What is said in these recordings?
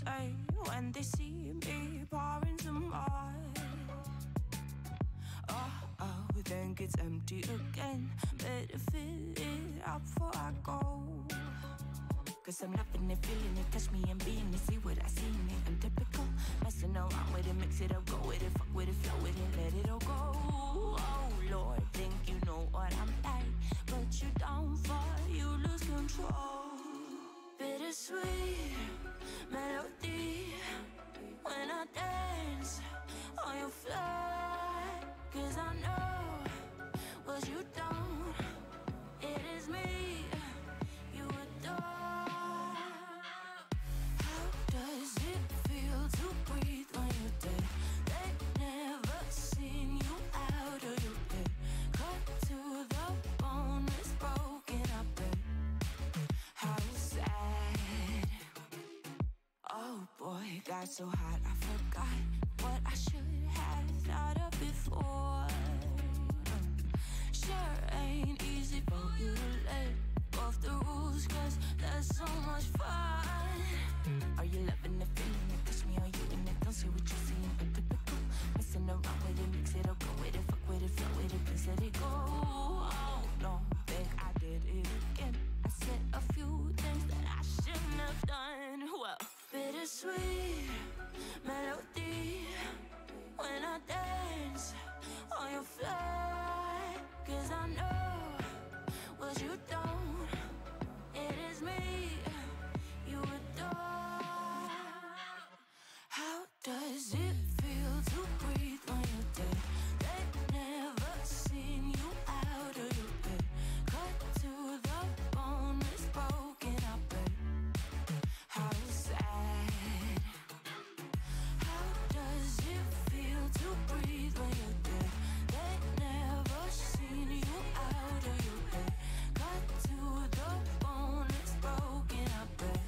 say when they see me pouring some more? Oh, then gets empty again. Better fill it up before I go. Cause I'm loving it, feeling it, touch me and being it. See what I see in it, I'm typical. Messing around with it, mix it up, go with it. Fuck with it, flow with it, let it all go. Oh Lord, think you know what I'm like, but you don't fall, you lose control. Bittersweet melody when I dance on your fly. Cause I know what you don't, it is me you adore. How does it feel to breathe when you're dead? They never seen you out of your bed. Cut to the bone, it's broken, I bet. How sad. Oh boy, got so hot I forgot what I should have thought of before. Sure ain't easy for you to let go of the rules, cause that's so much fun. Are you loving the feeling it? Touch me, are you in it? Don't see what you're seeing, but typical. Messing around with it, mix it up, go with it, fuck with it, flow with it, please let it go. Oh no, think I did it again. I said a few things that I shouldn't have done. Well, bittersweet melody when I dance on your fly. Cause I know what you don't, it is me you adore. How does it feel to breathe when you're dead? They've never seen you out of your bed. Cut to the bone, it's broken, I bet. How sad. How does it feel to breathe when you're dead? They've never seen you out of your bed. Cut to the bone, it's broken, I bet.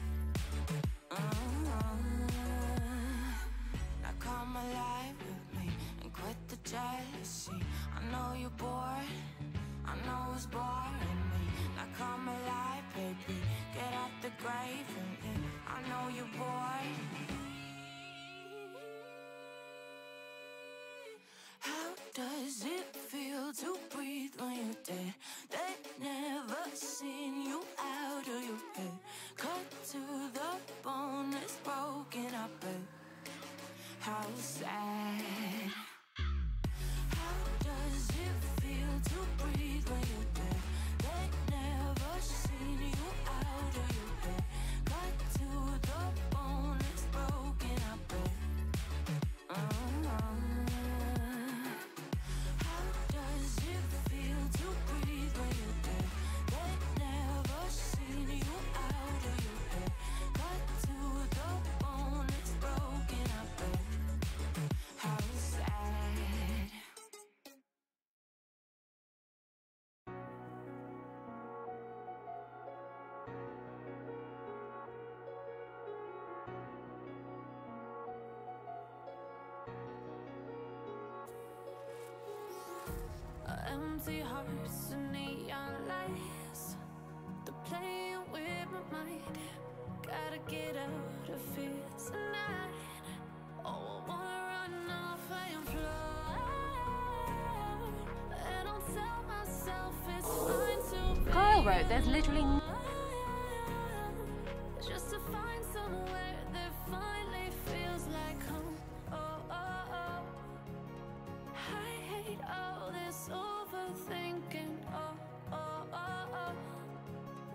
Now come alive with me and quit the jealousy. I know you're bored, I know it's boring me. Now come alive, baby, get out the grave and I know you're bored. How does it feel to breathe when you're dead? They've never seen you out of your bed. Cut to the bone, it's broken, I bet. How sad. How does it feel to breathe when you're dead? They've never seen you out of your bed. Cut to the bone, it's broken, I bet. How does it feel to breathe when you're dead? They've never seen you out of your bed. Cut to the bone, it's broken, I bet. How sad. Empty hearts and neon lights, they're playing with my mind. Gotta get out of here tonight. Oh, I wanna run off and fly. And I'll tell myself it's fine to be Kyle wrote, there's literally just to find somewhere that finally feels like home. Oh, oh, oh. I hate all this overthinking. Oh, oh, oh, oh.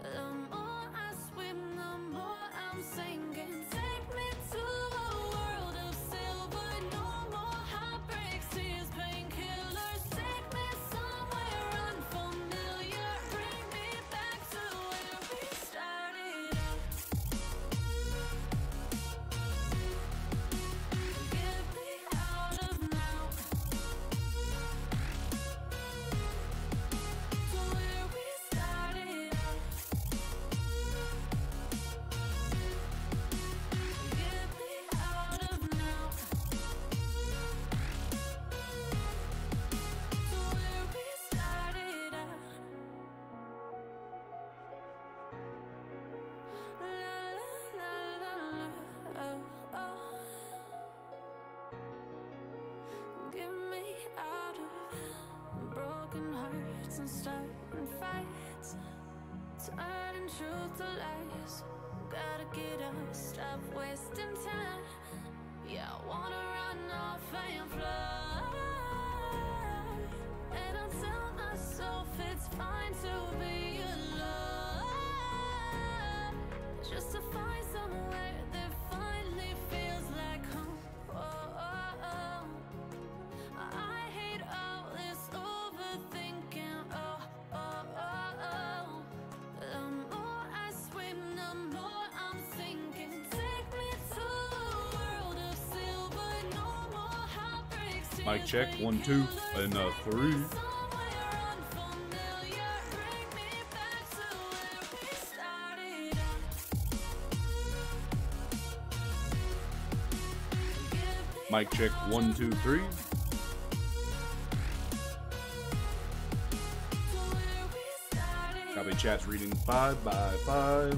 The more I swim, the more I'm sinking. Take me to a world of silver. No more heartbreaks, tears, painkillers. Take me somewhere unfamiliar. Bring me back to where and starting fights, turning truth to lies. Gotta get up, stop wasting time. Yeah, I wanna run off and fly. And I tell myself it's fine to be alone, just to find somewhere that finally feels like home. I hate all this overthinking. The more I swim, the more I'm sinking. Take me to a world of silver, no more heartbreaks. Mic check, 1, 2, and 3. Mic check, 1, 2, 3. Copy chat's reading 5 by 5.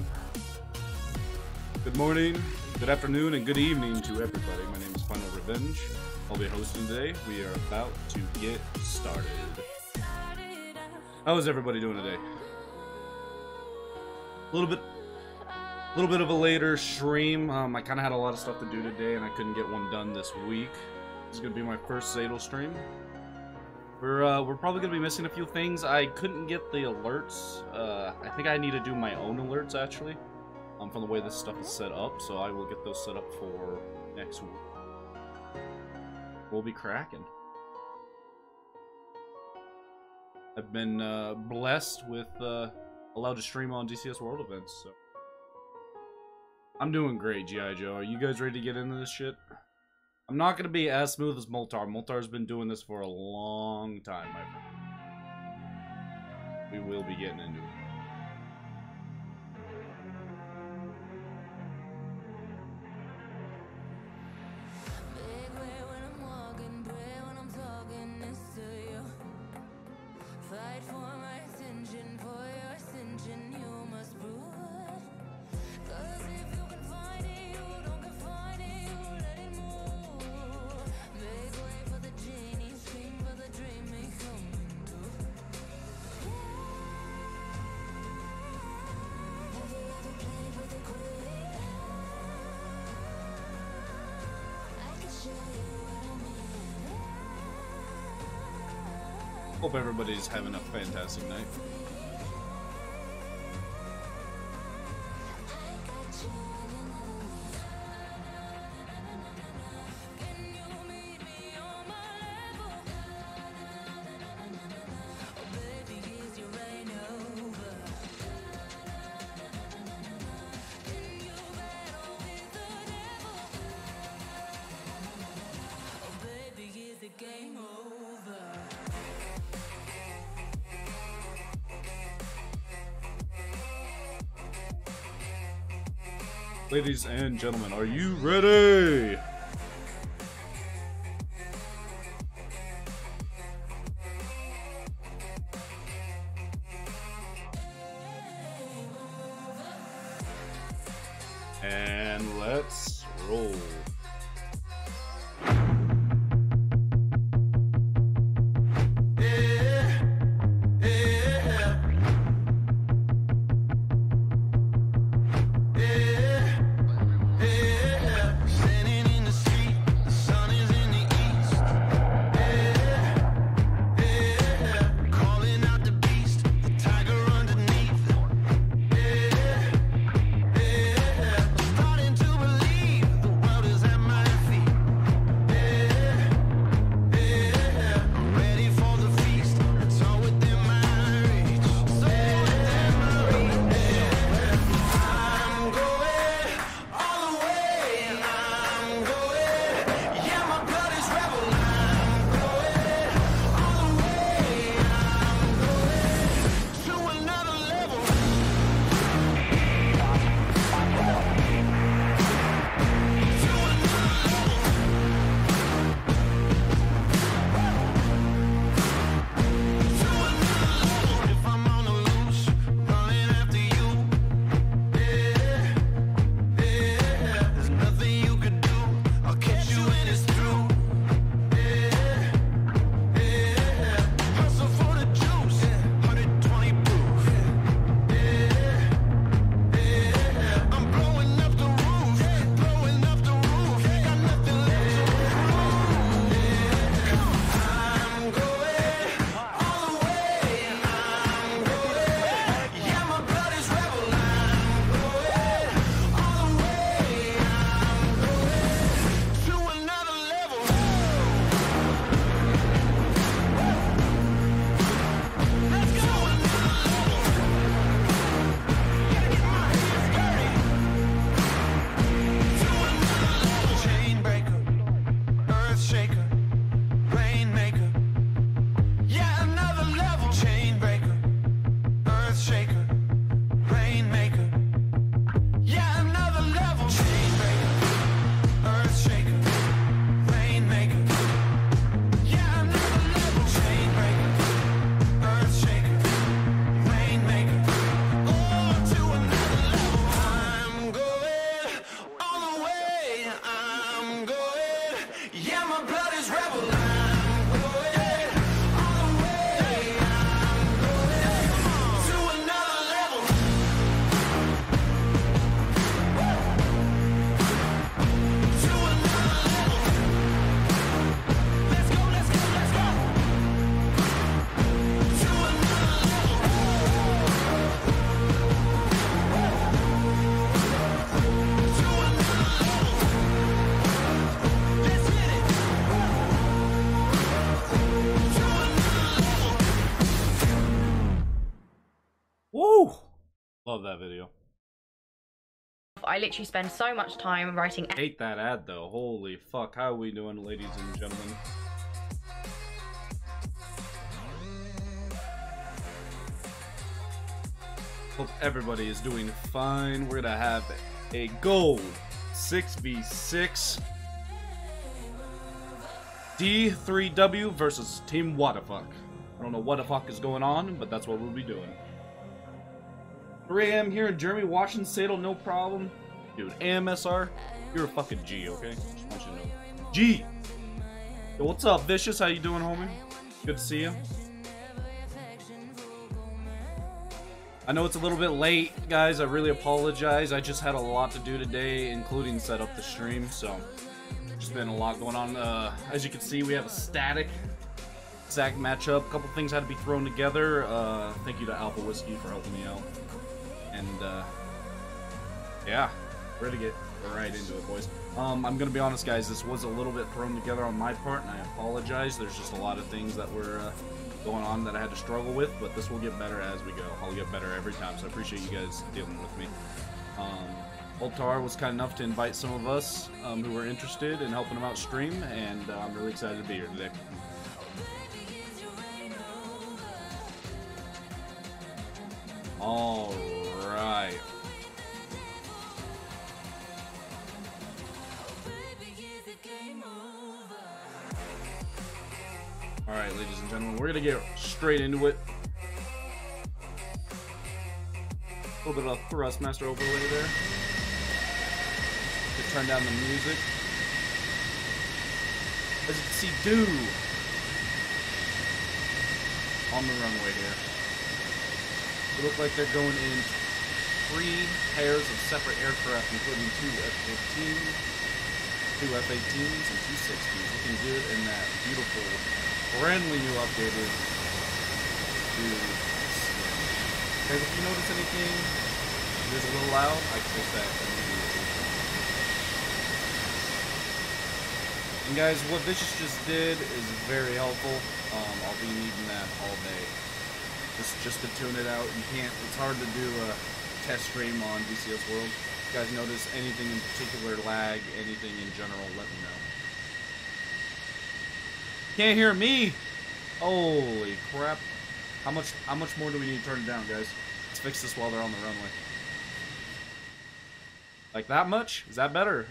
Good morning, good afternoon, and good evening to everybody. My name is Final Revenge. I'll be hosting today. We are about to get started. How is everybody doing today? A little bit of a later stream. I kind of had a lot of stuff to do today, and I couldn't get one done this week. It's gonna be my first SATAL stream. We're probably gonna be missing a few things. I couldn't get the alerts. I think I need to do my own alerts actually, from the way this stuff is set up. So I will get those set up for next week. We'll be cracking. I've been blessed with allowed to stream on DCS World events, so I'm doing great, G.I. Joe. Are you guys ready to get into this shit? I'm not going to be as smooth as Moltar. Moltar's been doing this for a long time, my friend. We will be getting into it. Big way when I'm walking, pray when I'm talking this to you. Fight for my attention, for your ascension, you must prove. 'Cause if you can find it, you don't confine it, you let it move. Make way for the genie, scream for the dream, may come true. Have you ever played with a queen? I can show you what I mean. Hope everybody's having a fantastic night. Game over. Ladies and gentlemen, are you ready? And let's roll. Starting to believe the world is Love that video. I literally spend so much time writing. Hate that ad though. Holy fuck. How are we doing, ladies and gentlemen? Hope everybody is doing fine. We're gonna have a gold 6v6 D3W versus Team Wadafak. I don't know what the fuck is going on, but that's what we'll be doing. 3 AM here in Germany, watching SATAL, no problem. Dude, AMSR, you're a fucking G, okay? Just want you to know. G! Yo, what's up, Vicious? How you doing, homie? Good to see you. I know it's a little bit late, guys. I really apologize. I just had a lot to do today, including set up the stream, so there's been a lot going on. As you can see, we have a static exact matchup. A couple things had to be thrown together. Thank you to Alpha Whiskey for helping me out. And yeah, we're gonna get right into it, boys. I'm gonna be honest, guys. This was a little bit thrown together on my part, and I apologize. There's just a lot of things that were going on that I had to struggle with, but this will get better as we go. I'll get better every time, so I appreciate you guys dealing with me. Ultar was kind enough to invite some of us who were interested in helping him out stream, and I'm really excited to be here today. All right. Alright, ladies and gentlemen, we're gonna get straight into it. A little bit of Thrustmaster overlay there. Just turn down the music. As you can see, Dew on the runway here. They look like they're going in 3 pairs of separate aircraft, including 2 F-15s, 2 F-18s, and 2 60s. Looking good in that beautiful, friendly new updated Dew skin. Guys, if you notice anything that is a little loud, I can fix that immediately. And guys, what Vicious just did is very helpful. I'll be needing that all day. Just to tune it out. You can't, it's hard to do a test stream on DCS World. If you guys notice anything in particular, lag, anything in general, let me know. Can't hear me! Holy crap. How much more do we need to turn it down, guys? Let's fix this while they're on the runway. Like that much? Is that better?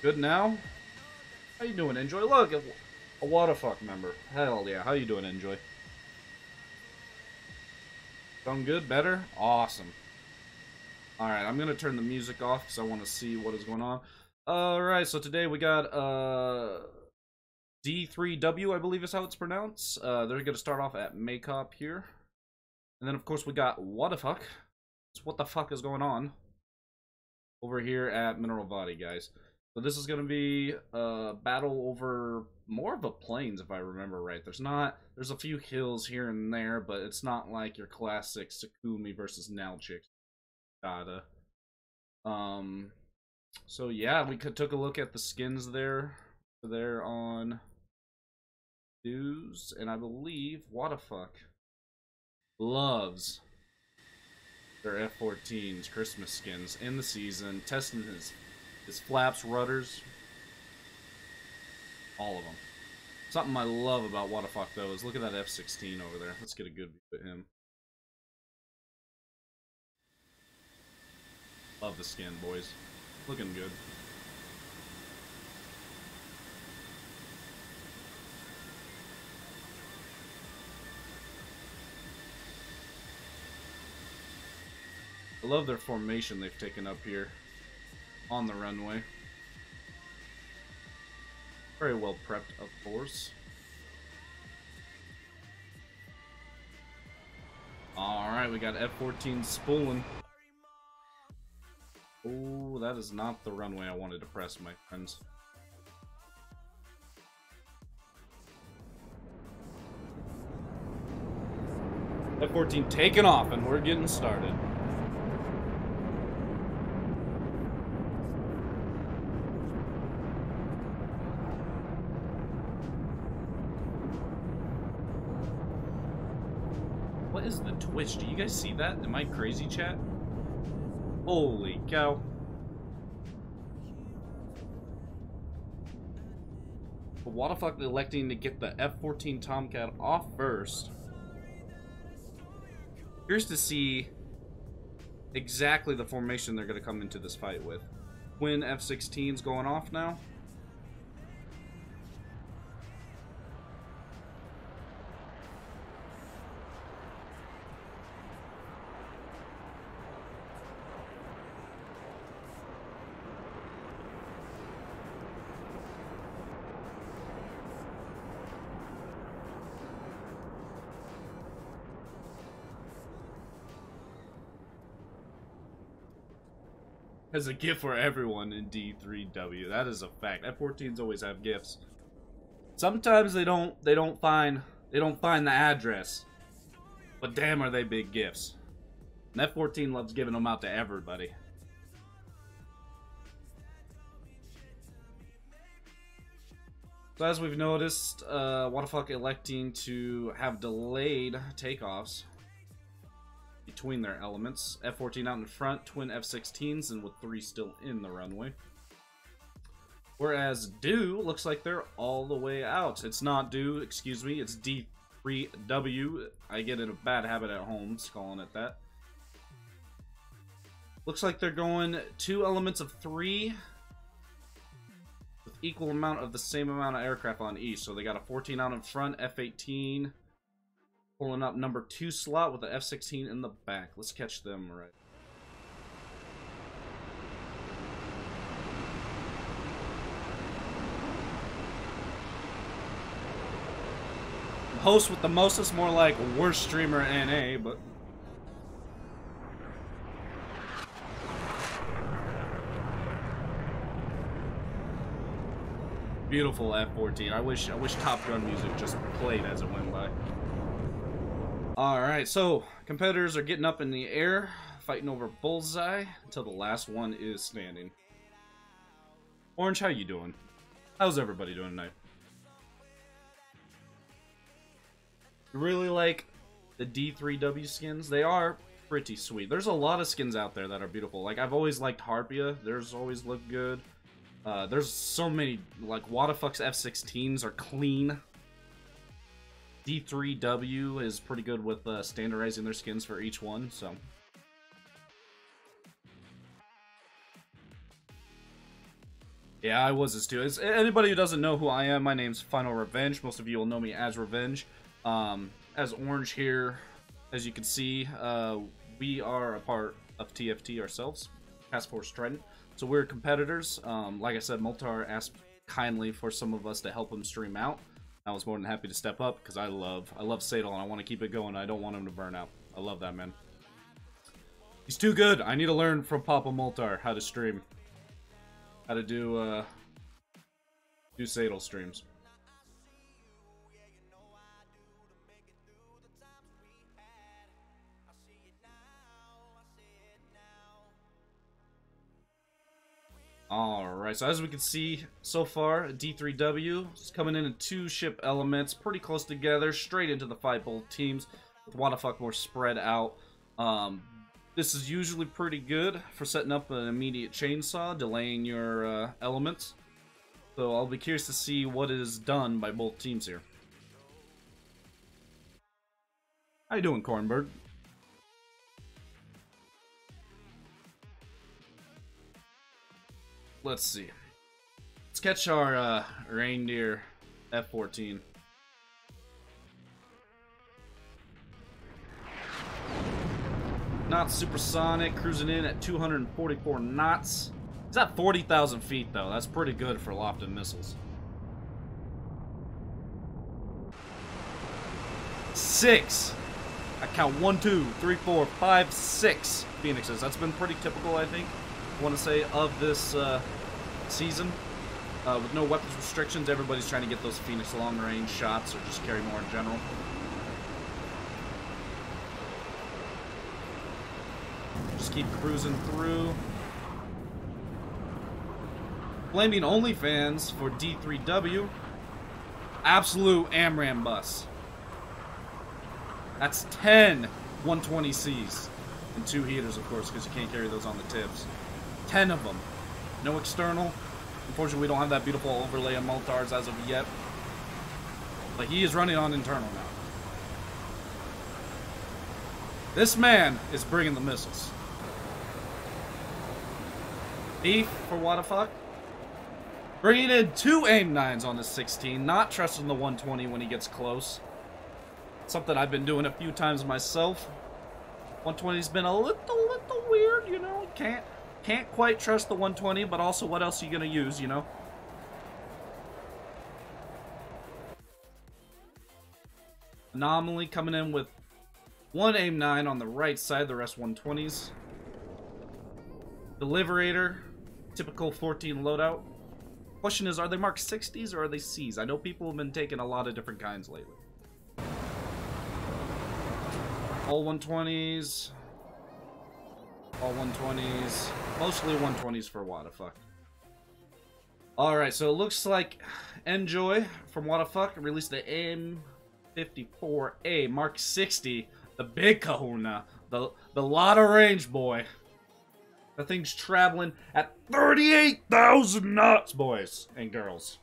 Good now? How you doing, Enjoy? Look, a Wadafak member. Hell yeah. How you doing, Enjoy? Sound good? Better? Awesome. Alright, I'm going to turn the music off because I want to see what is going on. Alright, so today we got D3W, I believe is how it's pronounced. They're going to start off at Makeup here. And then, of course, we got Wadafak. So what the fuck is going on over here at Mineral Body, guys? So this is going to be a battle over more of a plains, if I remember right. There's a few hills here and there, but it's not like your classic Sakumi versus Nalchik. So yeah, we took a look at the skins there on News, and I believe Wadafak loves their F-14s, Christmas skins, in the season, testing his flaps, rudders, all of them. Something I love about Wadafak, though, is look at that F-16 over there. Let's get a good view of him. Love the skin, boys. Looking good. I love their formation they've taken up here on the runway. Very well prepped, of course. Alright, we got F-14 spooling. Oh, that is not the runway I wanted to press, my friends. F-14 taking off, and we're getting started. What is the twitch? Do you guys see that? Am I crazy, chat? Holy cow. Wadafak electing to get the F-14 Tomcat off first. Here's to see exactly the formation they're going to come into this fight with. Twin F-16s going off now. Has a gift for everyone in D3W. That is a fact. F-14s always have gifts. Sometimes they don't find the address. But damn, are they big gifts. And F-14 loves giving them out to everybody. So as we've noticed, Wadafak electing to have delayed takeoffs between their elements. F-14 out in front, twin F-16s, and with 3 still in the runway. Whereas Do looks like they're all the way out. It's not Do, excuse me, it's D3W. I get in a bad habit at home calling it that. Looks like they're going 2 elements of 3 with equal amount of the same amount of aircraft on each. So they got a 14 out in front, F-18 pulling up number 2 slot with the F-16 in the back. Let's catch them right. Host with the most is more like worst streamer NA, but beautiful F-14. I wish Top Gun music just played as it went by. Alright, so competitors are getting up in the air, fighting over bullseye until the last one is standing. Orange, how you doing? How's everybody doing tonight? You really like the D3W skins? They are pretty sweet. There's a lot of skins out there that are beautiful. Like, I've always liked Harpia. Theirs always look good. There's so many, like, Wadafak's F-16s are clean. D3W is pretty good with standardizing their skins for each one, so. Yeah, I was this too. Anybody who doesn't know who I am, my name's Final Revenge. Most of you will know me as Revenge. As Orange here, as you can see, we are a part of TFT ourselves, Task Force Trident. So we're competitors. Like I said, Moltar asked kindly for some of us to help him stream out. I was more than happy to step up because I love SATAL and I want to keep it going. I don't want him to burn out. I love that man. He's too good. I need to learn from Papa Moltar how to stream, how to do SATAL streams. Alright, so as we can see so far, D3W is coming in 2 ship elements, pretty close together, straight into the fight both teams, with Wadafak more spread out. This is usually pretty good for setting up an immediate chainsaw, delaying your elements. So I'll be curious to see what is done by both teams here. How you doing, Cornbird? Let's see. Let's catch our reindeer F-14. Not supersonic, cruising in at 244 knots. He's at 40,000 feet though. That's pretty good for lofted missiles. 6. I count 1, 2, 3, 4, 5, 6 Phoenixes. That's been pretty typical, I think. I want to say of this season. With no weapons restrictions, everybody's trying to get those Phoenix long-range shots or just carry more in general. Just keep cruising through. Blaming OnlyFans for D3W. Absolute AMRAM bus. That's 10 120Cs. And 2 heaters, of course, because you can't carry those on the tips. 10 of them. No external. Unfortunately, we don't have that beautiful overlay on Moltars as of yet. But he is running on internal now. This man is bringing the missiles. Beef for Wadafak. Bringing in 2 AIM-9s on the 16. Not trusting the 120 when he gets close. Something I've been doing a few times myself. 120's been a little weird, you know. Can't quite trust the 120, but also what else are you gonna use, you know? Anomaly coming in with 1 AIM-9 on the right side, the rest 120s. Deliberator, typical 14 loadout. Question is, are they Mark 60s or are they Cs? I know people have been taking a lot of different kinds lately. All 120s. All 120s. Mostly 120s for Wadafak. Alright, so it looks like Enjoy from Wadafak released the AIM-54A Mark 60. The big kahuna. The lot of range, boy. The thing's traveling at 38,000 knots, boys and girls.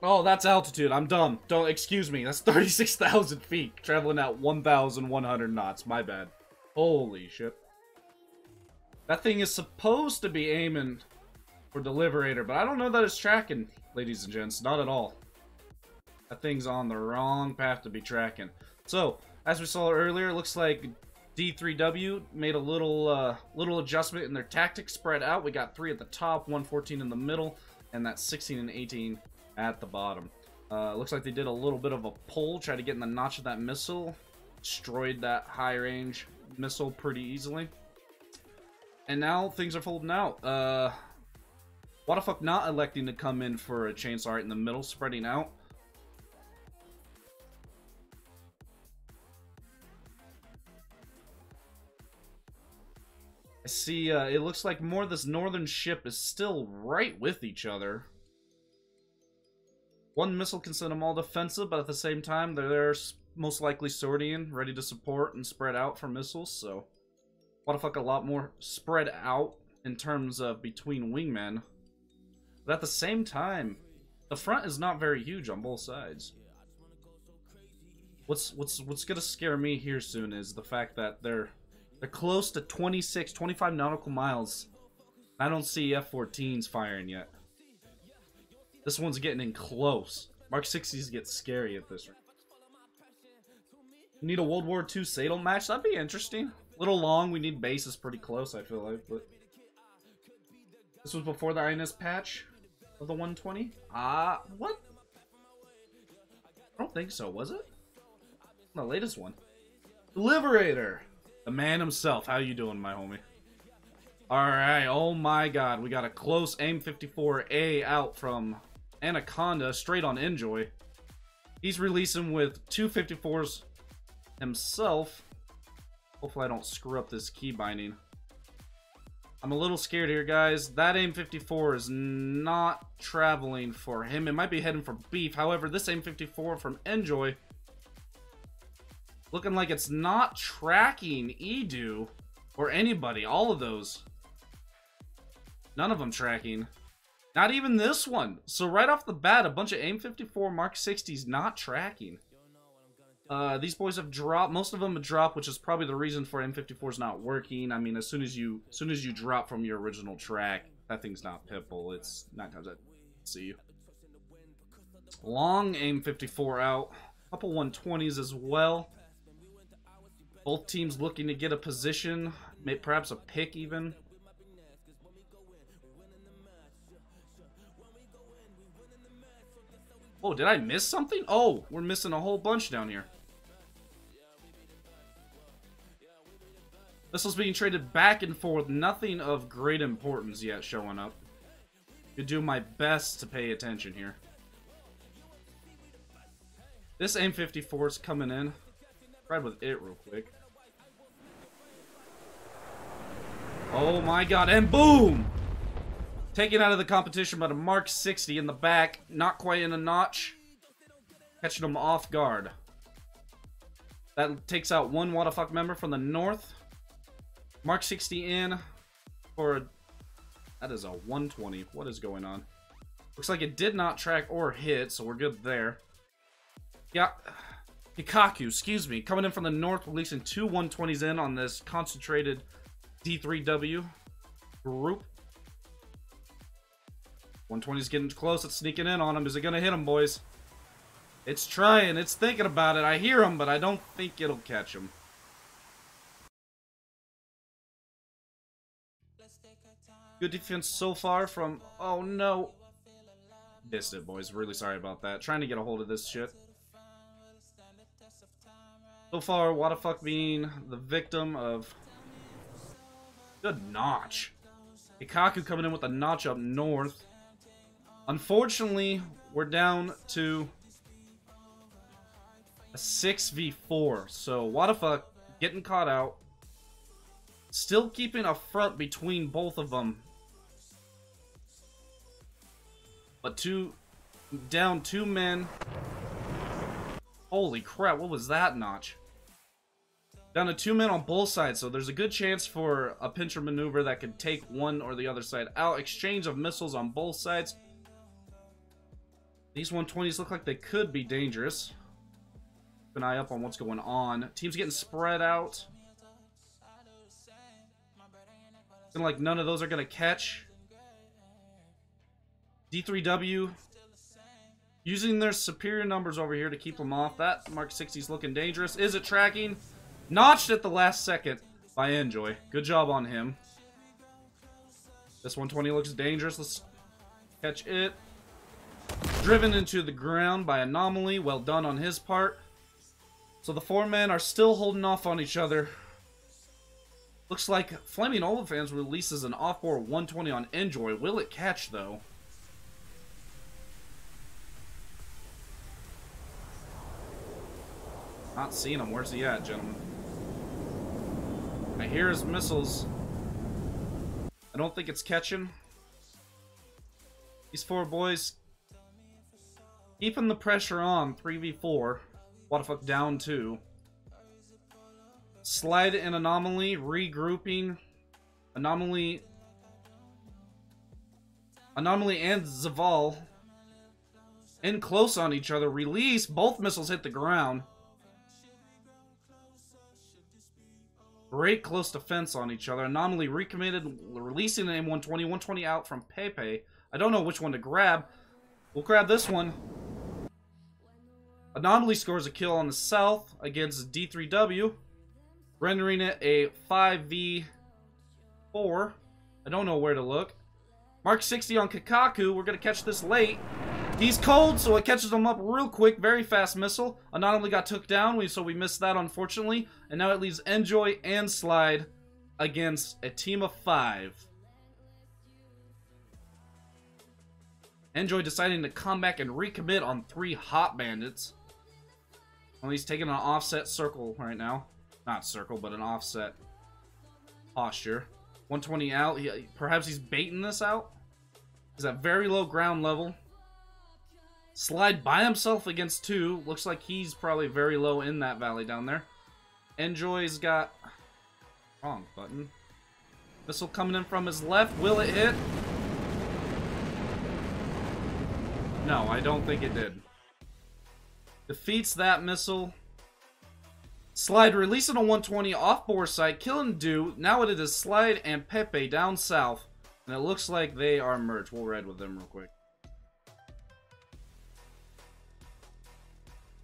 Oh, that's altitude. I'm dumb. Don't excuse me. That's 36,000 feet. Traveling at 1,100 knots. My bad. Holy shit. That thing is supposed to be aiming for Deliberator, but I don't know that it's tracking, ladies and gents. Not at all. That thing's on the wrong path to be tracking. So, as we saw earlier, it looks like D3W made a little adjustment in their tactics spread out. We got 3 at the top, 114 in the middle, and that 16 and 18 at the bottom. Looks like they did a little bit of a pull, try to get in the notch of that missile. Destroyed that high range missile pretty easily. And now things are folding out. Wadafak not electing to come in for a chainsaw right in the middle, spreading out. I see, it looks like more of this northern ship is still right with each other. One missile can send them all defensive, but at the same time, they're there most likely sorting, ready to support and spread out for missiles, so Wadafak a lot more spread out in terms of between wingmen. But at the same time, the front is not very huge on both sides. What's gonna scare me here soon is the fact that they're close to 25 nautical miles. I don't see F-14s firing yet. This one's getting in close. Mark 60s get scary at this rate. We need a World War II SATAL match? That'd be interesting. A little long, we need bases pretty close, I feel like, but... This was before the INS patch of the 120? What? I don't think so, was it? The latest one. Deliberator! The man himself. How you doing, my homie? Alright, oh my god. We got a close AIM-54A out from Anaconda, straight on Enjoy. He's releasing with 2 54s himself. Hopefully I don't screw up this key binding. I'm a little scared here, guys. That AIM-54 is not traveling for him. It might be heading for Beef. However, this AIM-54 from Enjoy looking like it's not tracking Edu or anybody. All of those. None of them tracking. Not even this one. So right off the bat, a bunch of AIM-54 Mark 60s not tracking. These boys have dropped. Most of them have dropped, which is probably the reason for AIM-54's not working. I mean, as soon as you drop from your original track, that thing's not pitbull. It's not gonna see you. Long AIM-54 out. Couple 120s as well. Both teams looking to get a position, perhaps a pick even. Oh, did I miss something? Oh, we're missing a whole bunch down here. Missiles being traded back and forth. Nothing of great importance yet showing up. Could do my best to pay attention here. This AIM-54 is coming in. Ride with it real quick. Oh my god, and boom! Taken out of the competition by the Mark 60 in the back. Not quite in a notch. catching them off guard. That takes out one Wadafak member from the north. Mark 60 in for a... That is a 120. What is going on? Looks like it did not track or hit, so we're good there. Yeah. Hikaku, excuse me. Coming in from the north, releasing two 120s in on this concentrated D3W group. 120's getting close. It's sneaking in on him. Is it going to hit him, boys? It's trying. It's thinking about it. I hear him, but I don't think it'll catch him. Good defense so far from... Oh, no. Missed it, boys. Really sorry about that. Trying to get a hold of this shit. So far, Wadafak being the victim of... Good notch. Hikaku coming in with a notch up north. Unfortunately, we're down to a 6v4. So, Wadafak getting caught out. Still keeping a front between both of them. But down two men. Holy crap, what was that notch? Down to two men on both sides, so there's a good chance for a pincher maneuver that could take one or the other side out. Exchange of missiles on both sides. These 120s look like they could be dangerous. Keep an eye up on what's going on. Teams getting spread out. Looking like none of those are going to catch. D3W using their superior numbers over here to keep them off. That Mark 60 is looking dangerous. Is it tracking? Notched at the last second by Enjoy. Good job on him. This 120 looks dangerous. Let's catch it. Driven into the ground by Anomaly. Well done on his part. So the four men are still holding off on each other. Looks like Flaming Olifants releases an off-board 120 on Enjoy. Will it catch, though? Not seeing him. Where's he at, gentlemen? I hear his missiles. I don't think it's catching. These four boys keeping the pressure on. 3v4. Wadafak down 2. Slide and Anomaly regrouping. Anomaly and Zaval in close on each other. Release. Both missiles hit the ground. Great close defense on each other. Anomaly recommitted, releasing an M120. 120 out from Pepe. I don't know which one to grab. We'll grab this one. Anomaly scores a kill on the south against D3W, rendering it a 5v4. I don't know where to look. Mark 60 on Kikaku. We're going to catch this late. He's cold, so it catches him up real quick. Very fast missile. Anomaly got took down, so we missed that, unfortunately. And now it leaves Enjoy and Slide against a team of 5. Enjoy deciding to come back and recommit on 3 hot bandits. Well, he's taking an offset circle right now. Not circle, but an offset posture. 120 out. Perhaps he's baiting this out. He's at very low ground level. Slide by himself against 2. Looks like he's probably very low in that valley down there. Enjoy's got... Wrong button. Missile coming in from his left. Will it hit? No, I don't think it did. Defeats that missile. Slide releasing a 120 off bore site. Killing Do. Now it is Slide and Pepe down south. And it looks like they are merged. We'll ride with them real quick.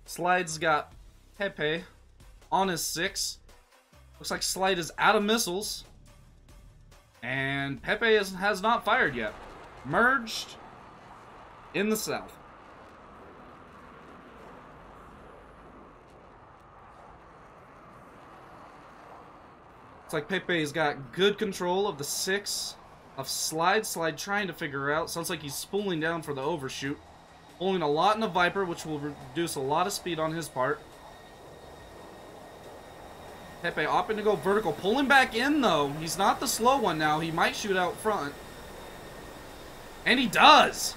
Slide's got Pepe on his 6. Looks like Slide is out of missiles. And Pepe has not fired yet. Merged in the south. Looks like Pepe's got good control of the 6 of Slide. Slide trying to figure out. Sounds like he's spooling down for the overshoot. Pulling a lot in the Viper, which will reduce a lot of speed on his part. Pepe opting to go vertical. Pulling back in, though. He's not the slow one now. He might shoot out front. And he does!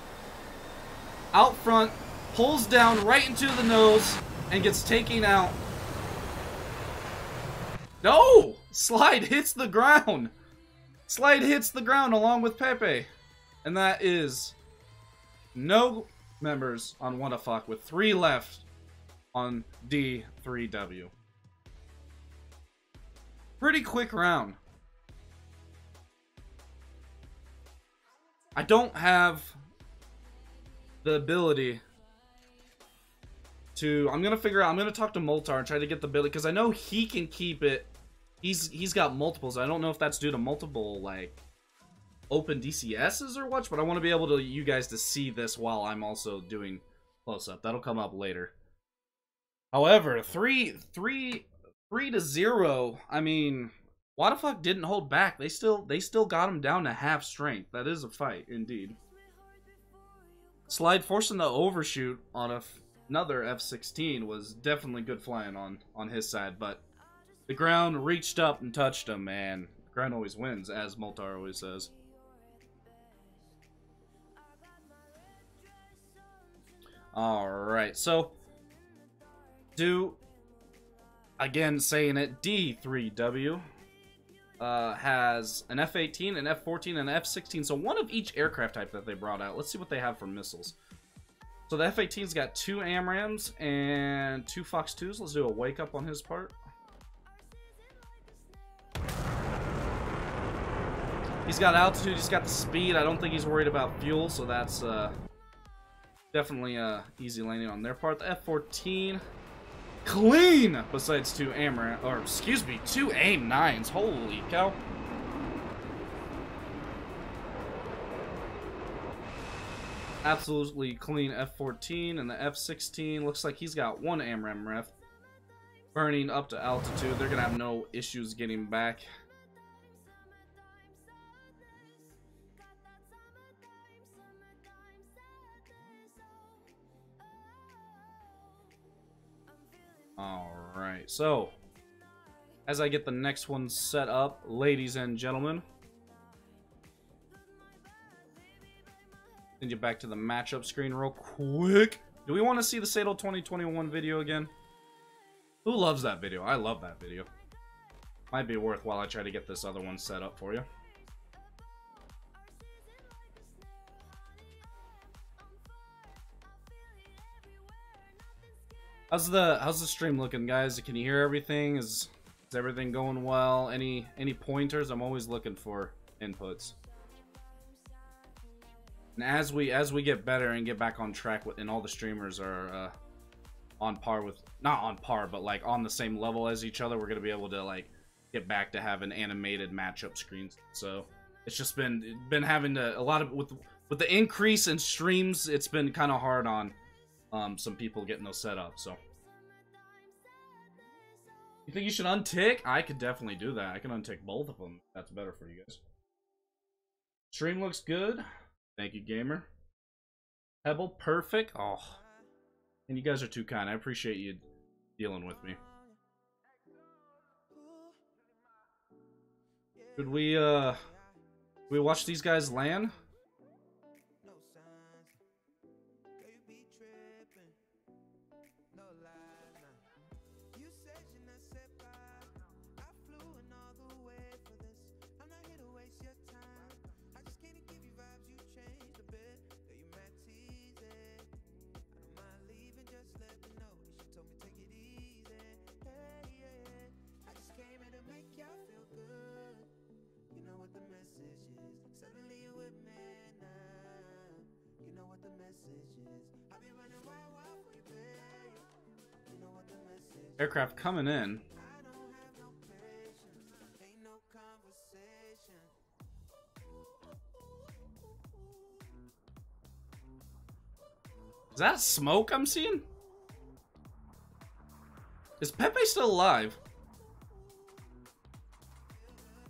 Out front, pulls down right into the nose and gets taken out. No! Slide hits the ground. Slide hits the ground along with Pepe. And that is no members on Wadafak with 3 left on D3W. Pretty quick round. I don't have the ability to... I'm gonna talk to Moltar and try to get the ability, because I know he can keep it. He's got multiples. I don't know if that's due to multiple, like, open DCSs or what, but I want to be able to you guys to see this while I'm also doing close-up. That'll come up later. However, 3-0, I mean, Wadafak didn't hold back. They still got him down to half strength. That is a fight, indeed. Slide forcing the overshoot on another F-16 was definitely good flying on his side, but the ground reached up and touched him, and the ground always wins, as Moltar always says. Alright, so again saying it, D3W has an F-18, an F-14, and an F-16, so one of each aircraft type that they brought out. Let's see what they have for missiles. So the F-18's got 2 AMRAAMs and 2 Fox 2s. Let's do a wake up on his part. He's got altitude, he's got the speed. I don't think he's worried about fuel, so that's definitely easy landing on their part. The F-14, clean! Besides 2 AMRAAM, or excuse me, 2 AIM-9s. Holy cow. Absolutely clean F-14, and the F-16 looks like he's got 1 AMRAAM ref. Burning up to altitude. They're gonna have no issues getting back. Alright, so as I get the next one set up, ladies and gentlemen, send you back to the matchup screen real quick. Do we want to see the SATAL 2021 video again? Who loves that video? I love that video. Might be worthwhile I try to get this other one set up for you. How's the stream looking, guys? Can you hear everything? Is everything going well? Any pointers? I'm always looking for inputs. And as we get better and get back on track with, and all the streamers are on par with, not on par, but like on the same level as each other, we're gonna be able to like get back to having animated matchup screens. So it's just been having to, a lot of with the increase in streams, it's been kind of hard on some people getting those set up. So you think you should untick? I could definitely do that. I can untick both of them. That's better for you guys. Stream looks good. Thank you, gamer. Pebble, perfect. Oh, and you guys are too kind. I appreciate you dealing with me. Should we watch these guys land? Aircraft coming in. Is that smoke I'm seeing? Is Pepe still alive?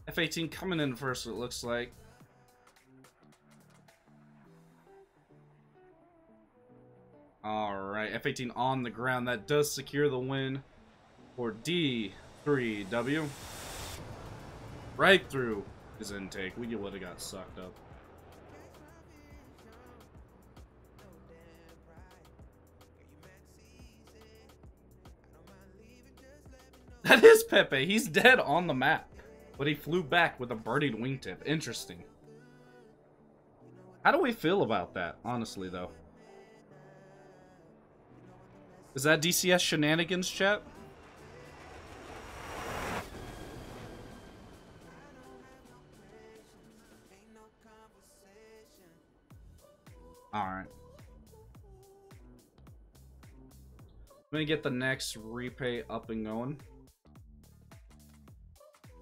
F-18 coming in first, it looks like. Alright, F-18 on the ground. That does secure the win for D3W. Right through his intake. We would have got sucked up. That is Pepe. He's dead on the map. But he flew back with a burning wingtip. Interesting. How do we feel about that, honestly, though? Is that DCS shenanigans, chat? Alright. I'm gonna get the next repay up and going.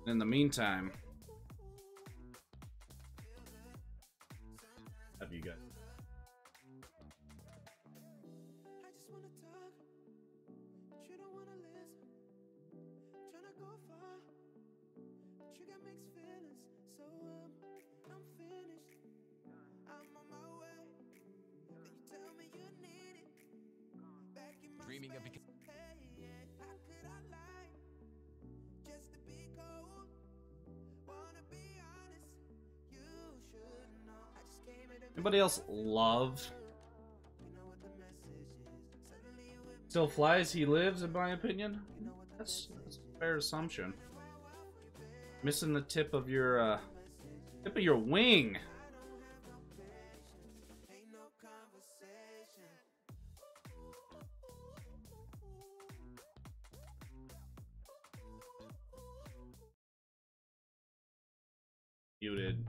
In the meantime, have you guys? Dreaming of becoming. Anybody else love? Still flies, he lives, in my opinion. That's a fair assumption. Missing the tip of your wing. Muted.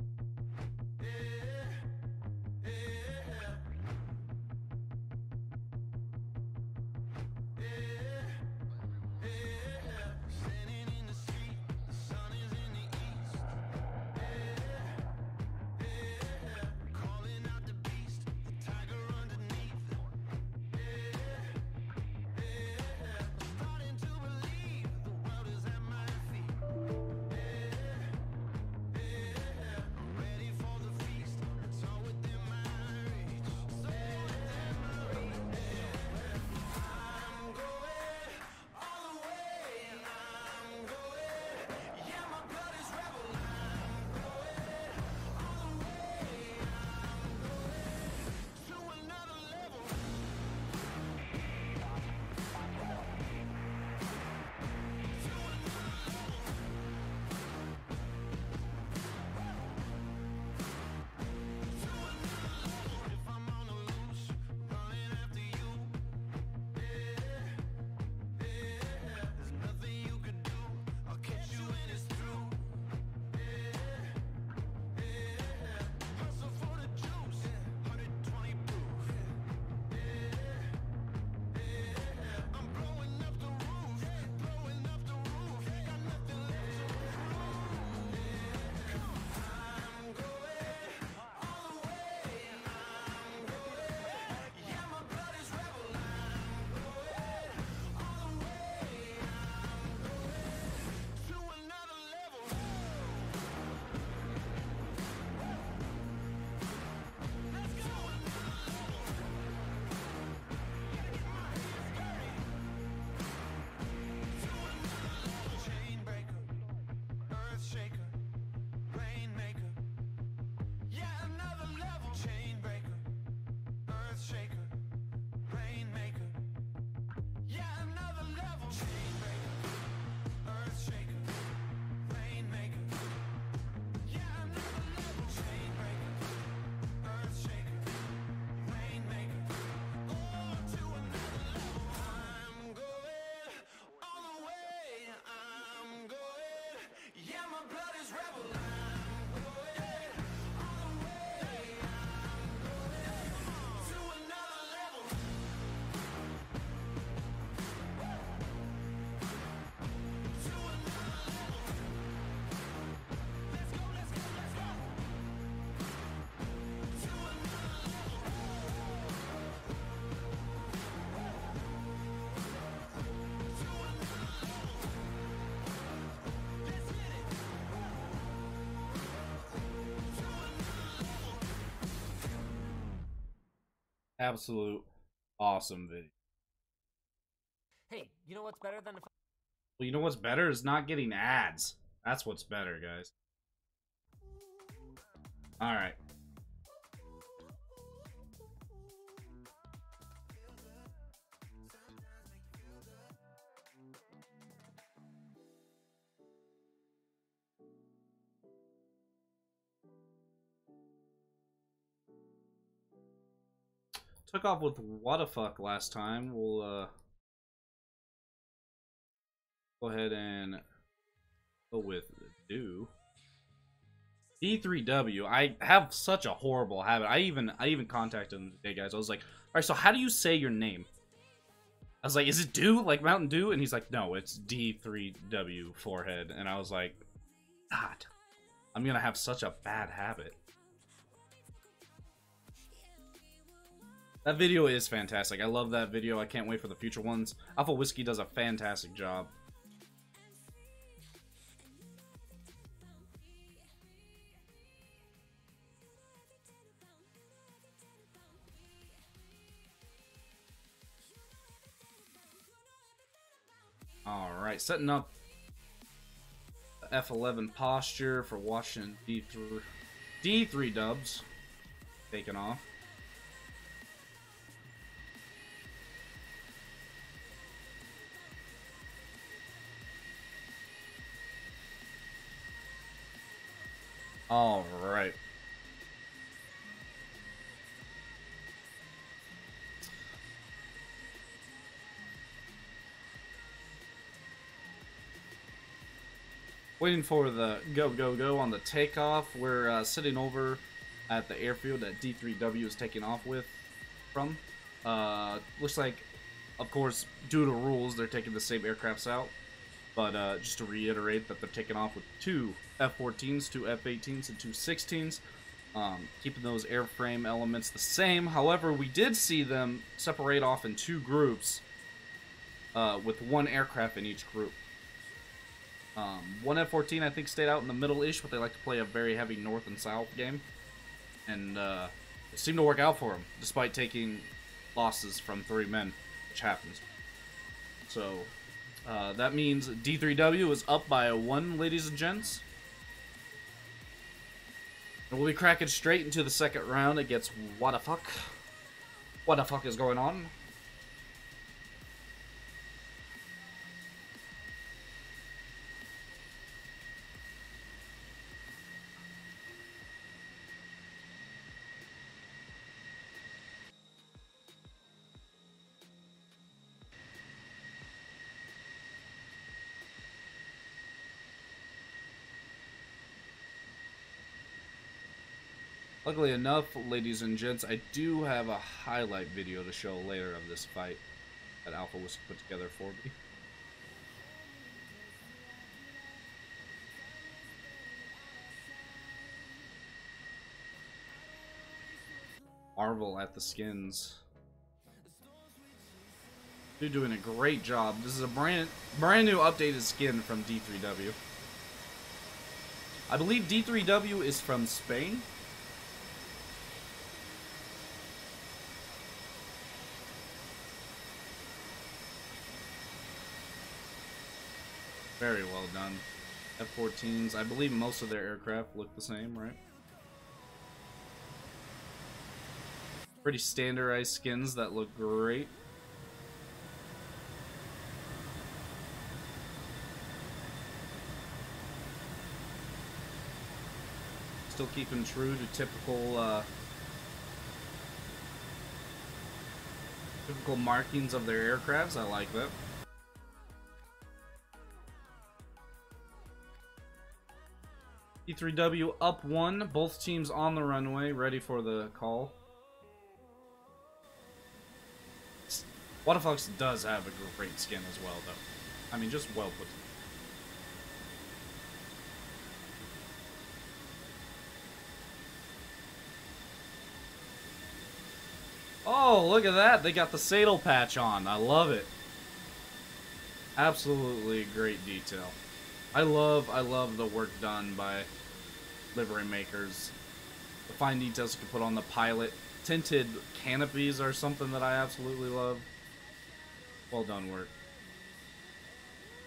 Absolute awesome video. Hey, you know what's better than a... Well, you know what's better is not getting ads. That's what's better, guys. Alright. took off with Wadafak last time. We'll go ahead and go with do. D3W. I have such a horrible habit. I even contacted him today, guys. I was like, all right, so how do you say your name? I was like, is it Dew, like Mountain Dew? And he's like, no, it's D3W forehead. And I was like, God, I'm gonna have such a bad habit. That video is fantastic. I love that video. I can't wait for the future ones. Alpha Whiskey does a fantastic job. Alright, setting up F11 posture for watching D3 dubs taking off. Alright. Waiting for the go on the takeoff. We're sitting over at the airfield that D3W is taking off from. Looks like, of course, due to rules, they're taking the same aircrafts out. But just to reiterate that they're taking off with 2 F-14s, 2 F-18s, and 2 16s. Keeping those airframe elements the same. However, we did see them separate off in 2 groups with 1 aircraft in each group. 1 F-14 I think stayed out in the middle-ish, but they like to play a very heavy north and south game. And it seemed to work out for them, despite taking losses from 3 men, which happens. So, that means D3W is up by 1, ladies and gents. And we'll be cracking straight into the second round against Wadafak. What the fuck is going on? Luckily enough, ladies and gents, I do have a highlight video to show later of this fight that Alpha was put together for me. Marvel at the skins. They're doing a great job. This is a brand new updated skin from D3W. I believe D3W is from Spain. Very well done. F-14s. I believe most of their aircraft look the same, right? Pretty standardized skins that look great. Still keeping true to typical markings of their aircrafts. I like that. D3W up 1, both teams on the runway, ready for the call. Wadafak does have a great skin as well, though. I mean, just well put. Oh, look at that! They got the SATAL patch on. I love it. Absolutely great detail. I love the work done by livery makers. The fine details you can put on the pilot. Tinted canopies are something that I absolutely love. Well done work.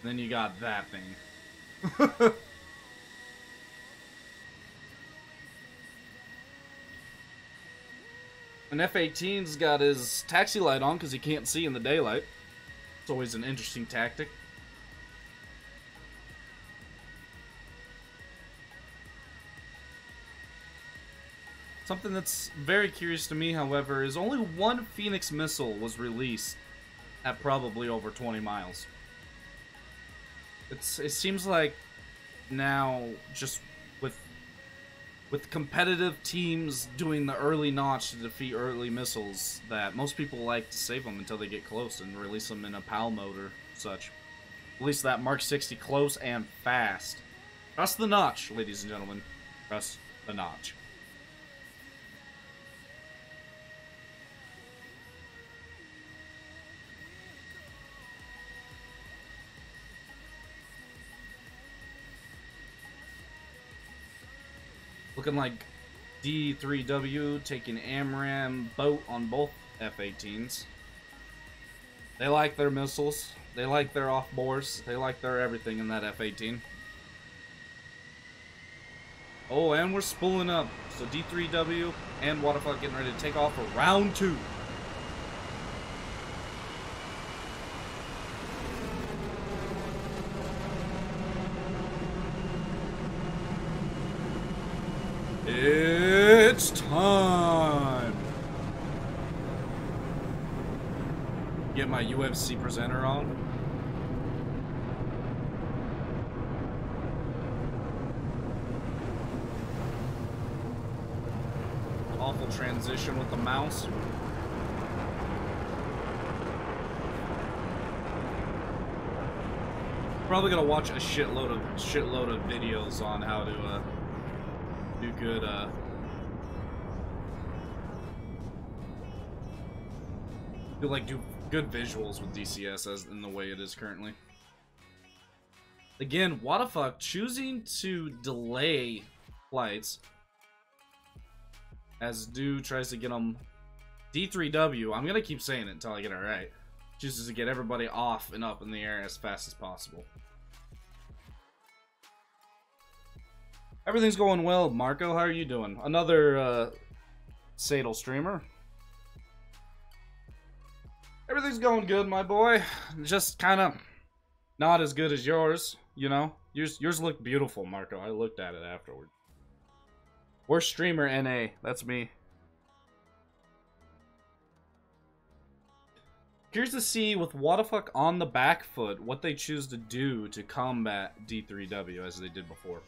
And then you got that thing. An F-18's got his taxi light on because he can't see in the daylight. It's always an interesting tactic. Something that's very curious to me, however, is only one Phoenix missile was released at probably over 20 miles. It seems like now, just with competitive teams doing the early notch to defeat early missiles, that most people like to save them until they get close and release them in a PAL mode or such. Release that Mark 60 close and fast. Trust the notch, ladies and gentlemen. Trust the notch. Looking like D3W taking AMRAAM boat on both F-18s. They like their missiles. They like their off-bores. They like their everything in that F-18. Oh, and we're spooling up. So D3W and Wadafak getting ready to take off for round 2. It's time! Get my UFC presenter on. Awful transition with the mouse. Probably gonna watch a shitload of videos on how to do good do good visuals with DCS as in the way it is currently. Again, Wadafak choosing to delay flights as Do tries to get them. D3W, I'm gonna keep saying it until I get it right, chooses to get everybody off and up in the air as fast as possible. Everything's going well, Marco. How are you doing? Another SATAL streamer. Everything's going good, my boy. Just kind of not as good as yours, you know? Yours looked beautiful, Marco. I looked at it afterward. Worst streamer, NA. That's me. Curious to see, with Wadafak on the back foot, what they choose to do to combat D3W as they did before.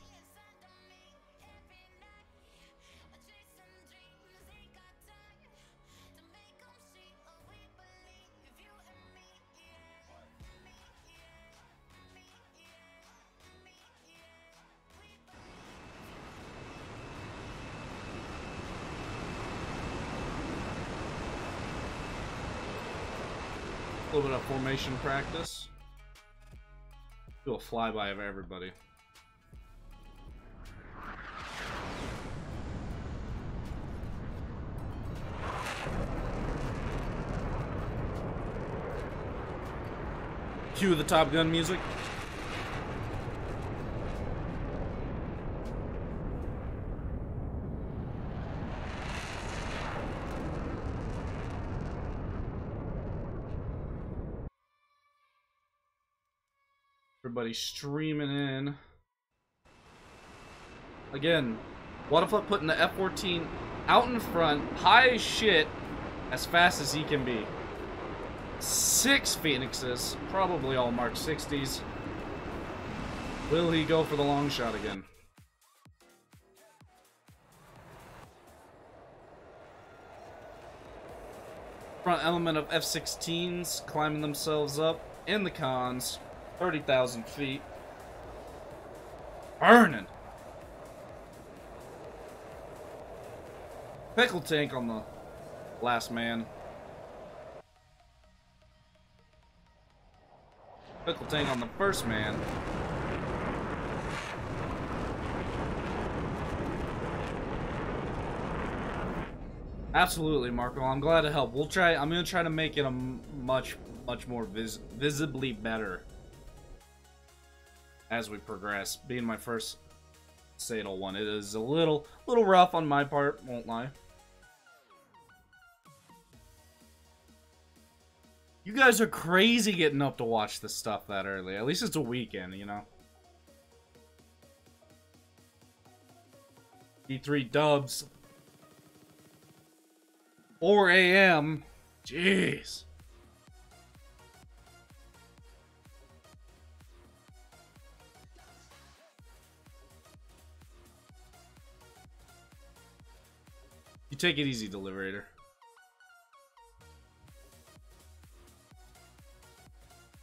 A little bit of formation practice. Do a flyby of everybody. Cue the Top Gun music. Everybody streaming in. Again, Wadafak putting the F-14 out in front, high as shit, as fast as he can be. 6 Phoenixes, probably all Mark 60s. Will he go for the long shot again? Front element of F-16s climbing themselves up in the cons. 30,000 feet. Burning. Pickle tank on the last man. Pickle tank on the first man. Absolutely, Marco. I'm glad to help. We'll try. I'm gonna try to make it a much more visibly better as we progress. Being my first SATAL one, it is a little rough on my part, won't lie. You guys are crazy getting up to watch this stuff that early. At least it's a weekend, you know. D3 dubs. 4 a.m. Jeez. You take it easy, Deliberator.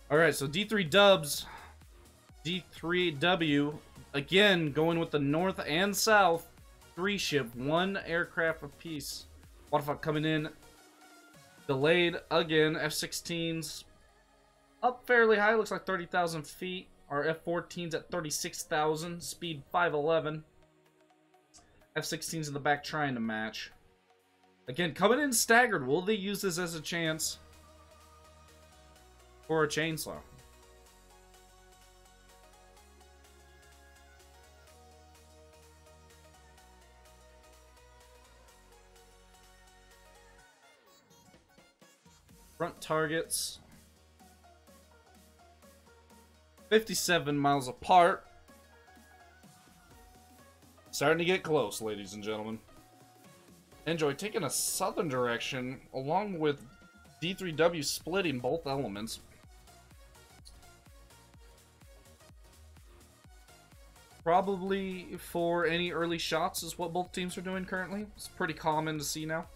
Alright, so D3 Dubs, D3W, again, going with the north and south, 3 ship, 1 aircraft apiece. Wadafak coming in, delayed again, F-16s, up fairly high, looks like 30,000 feet. Our F-14's at 36,000, speed 511. F-16's in the back trying to match. Again, coming in staggered. Will they use this as a chance for a chainsaw? Front targets. 57 miles apart. Starting to get close, ladies and gentlemen. Enjoy taking a southern direction, along with D3W splitting both elements. Probably for any early shots is what both teams are doing currently. It's pretty common to see now.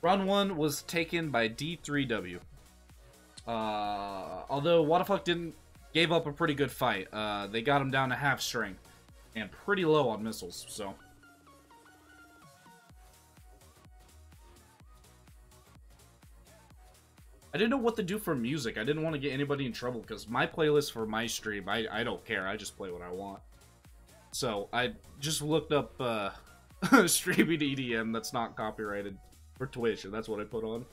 Round 1 was taken by D3W. Although Wadafak gave up a pretty good fight. They got him down to half strength and pretty low on missiles, so. I didn't know what to do for music. I didn't want to get anybody in trouble because my playlist for my stream, I don't care. I just play what I want. So I just looked up streaming EDM that's not copyrighted for Twitch, and that's what I put on.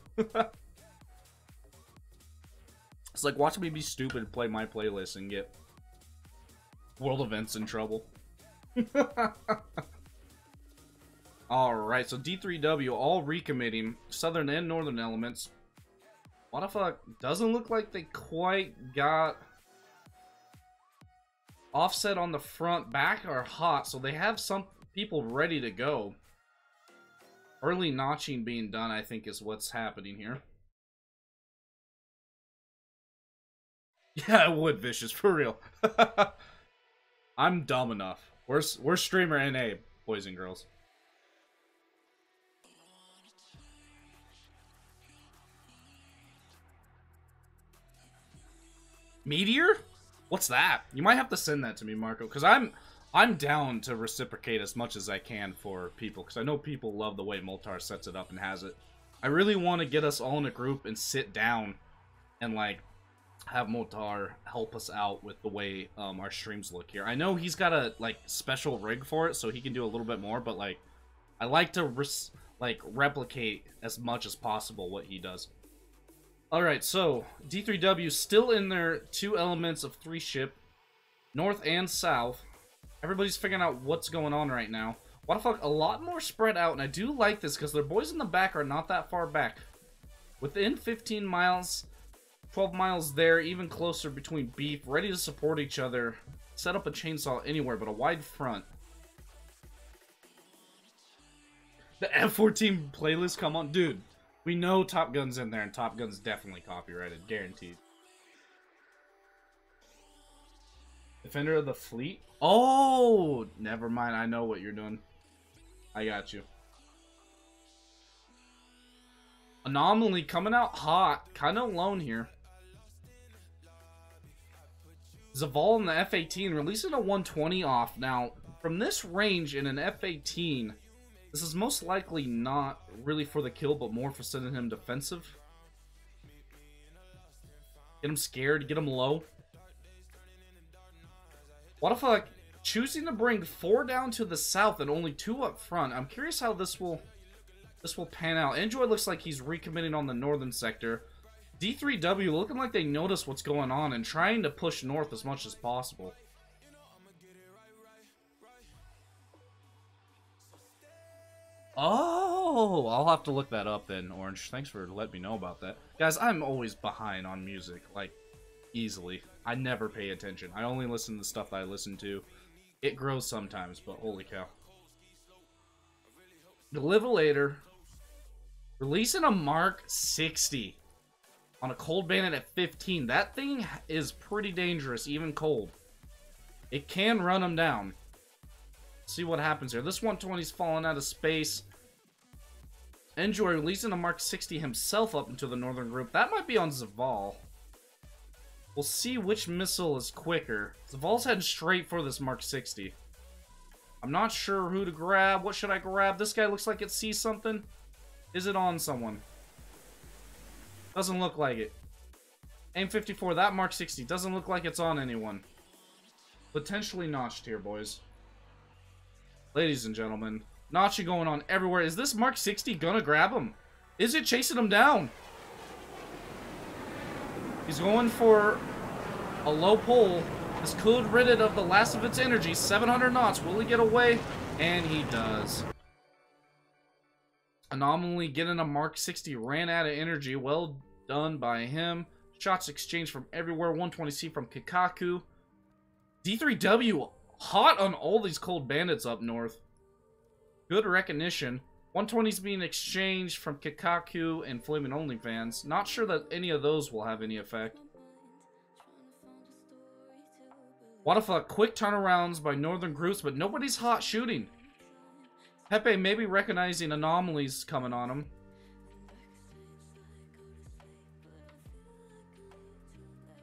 It's like watching me be stupid and play my playlist and get world events in trouble. Alright, so D3W all recommitting southern and northern elements. Wadafak doesn't look like they quite got offset on the front. Back are hot, so they have some people ready to go. Early notching being done, I think, is what's happening here. Yeah, I would, Vicious, for real. I'm dumb enough. We're streamer NA, boys and girls. Meteor? What's that? You might have to send that to me, Marco, because I'm down to reciprocate as much as I can for people, because I know people love the way Moltar sets it up and has it. I really want to get us all in a group and sit down and, like, have Moltar help us out with the way our streams look here. I know he's got a, like, special rig for it, so he can do a little bit more, but, like, I like to, replicate as much as possible what he does. Alright, so, D3W still in their 2 elements of 3 ship, north and south. Everybody's figuring out what's going on right now. Wadafak a lot more spread out, and I do like this because their boys in the back are not that far back. Within 15 miles, 12 miles there, even closer between beef, ready to support each other. Set up a chainsaw anywhere, but a wide front. The F-14 playlist, come on, dude. We know Top Gun's in there, and Top Gun's definitely copyrighted, guaranteed. Defender of the Fleet? Oh, never mind. I know what you're doing. I got you. Anomaly coming out hot. Kind of alone here. Zaval in the F-18 releasing a 120 off. Now, from this range in an F-18, this is most likely not really for the kill, but more for sending him defensive. Get him scared, get him low. Wadafak choosing to bring 4 down to the south and only 2 up front. I'm curious how this will pan out. Enjoy looks like he's recommitting on the northern sector. D3W looking like they notice what's going on and trying to push north as much as possible. Oh, I'll have to look that up then, Orange. Thanks for letting me know about that. Guys, I'm always behind on music, like, easily. I never pay attention. I only listen to the stuff that I listen to. It grows sometimes, but holy cow. Deliverator releasing a Mark 60 on a cold bandit at 15. That thing is pretty dangerous, even cold. It can run him down. See what happens here. This 120's falling out of space. Enjoy releasing a Mark 60 himself up into the northern group. That might be on Zaval. We'll see which missile is quicker. Zaval's heading straight for this Mark 60. I'm not sure who to grab. What should I grab? This guy looks like it sees something. Is it on someone? Doesn't look like it. Aim 54. That Mark 60 doesn't look like it's on anyone. Potentially notched here, boys. Ladies and gentlemen. Notching going on everywhere. Is this Mark 60 gonna grab him? Is it chasing him down? He's going for a low pull. This could rid it of the last of its energy. 700 knots. Will he get away? And he does. Anomaly getting a Mark 60. Ran out of energy. Well done by him. Shots exchanged from everywhere. 120C from Kikaku. D3W hot on all these cold bandits up north. Good recognition. 120's being exchanged from Kikaku and Flaming OnlyFans. Not sure that any of those will have any effect. Wadafak quick turnarounds by northern groups, but nobody's hot shooting. Pepe may be recognizing anomalies coming on him.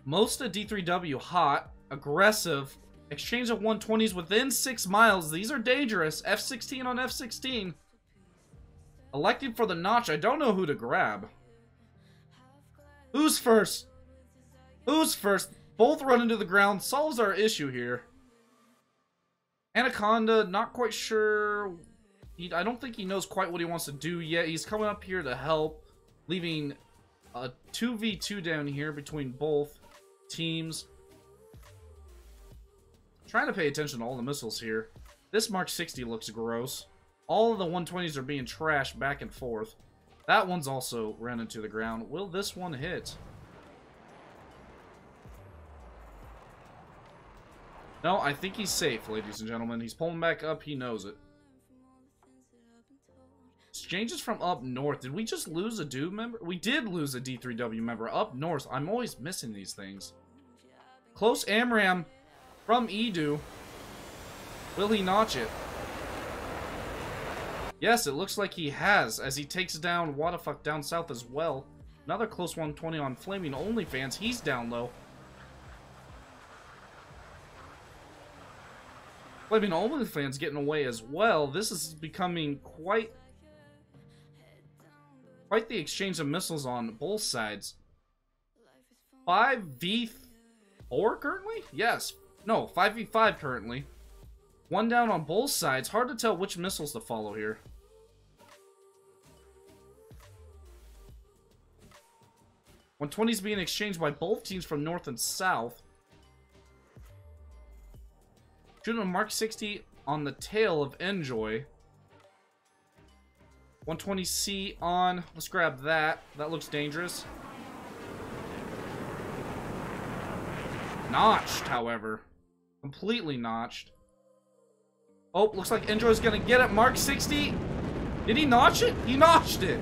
Most of D3W hot, aggressive. Exchange of 120s within 6 miles. These are dangerous. F-16 on F-16. Electing for the notch. I don't know who to grab. Who's first? Who's first? Both run into the ground. Solves our issue here. Anaconda, not quite sure. I don't think he knows quite what he wants to do yet. He's coming up here to help. Leaving a 2v2 down here between both teams. Trying to pay attention to all the missiles here. This Mark 60 looks gross. All of the 120s are being trashed back and forth. That one's also ran into the ground. Will this one hit? No, I think he's safe, ladies and gentlemen. He's pulling back up. He knows it. Exchanges from up north. Did we just lose a dude member? We did lose a D3W member up north. I'm always missing these things. Close AMRAM from Edu. Will he notch it? Yes, it looks like he has, as he takes down Wadafak down south as well. Another close 120 on Flaming OnlyFans. He's down low. Flaming OnlyFans getting away as well. This is becoming quite the exchange of missiles on both sides. 5v4 currently? Yes. No, 5v5 currently. One down on both sides. Hard to tell which missiles to follow here. When 20's being exchanged by both teams from north and south. Shooting a Mark 60 on the tail of Enjoy. 120C on. Let's grab that. That looks dangerous. Notched, however. Completely notched. Oh, looks like Enjoy's gonna get it. Mark 60. Did he notch it? He notched it.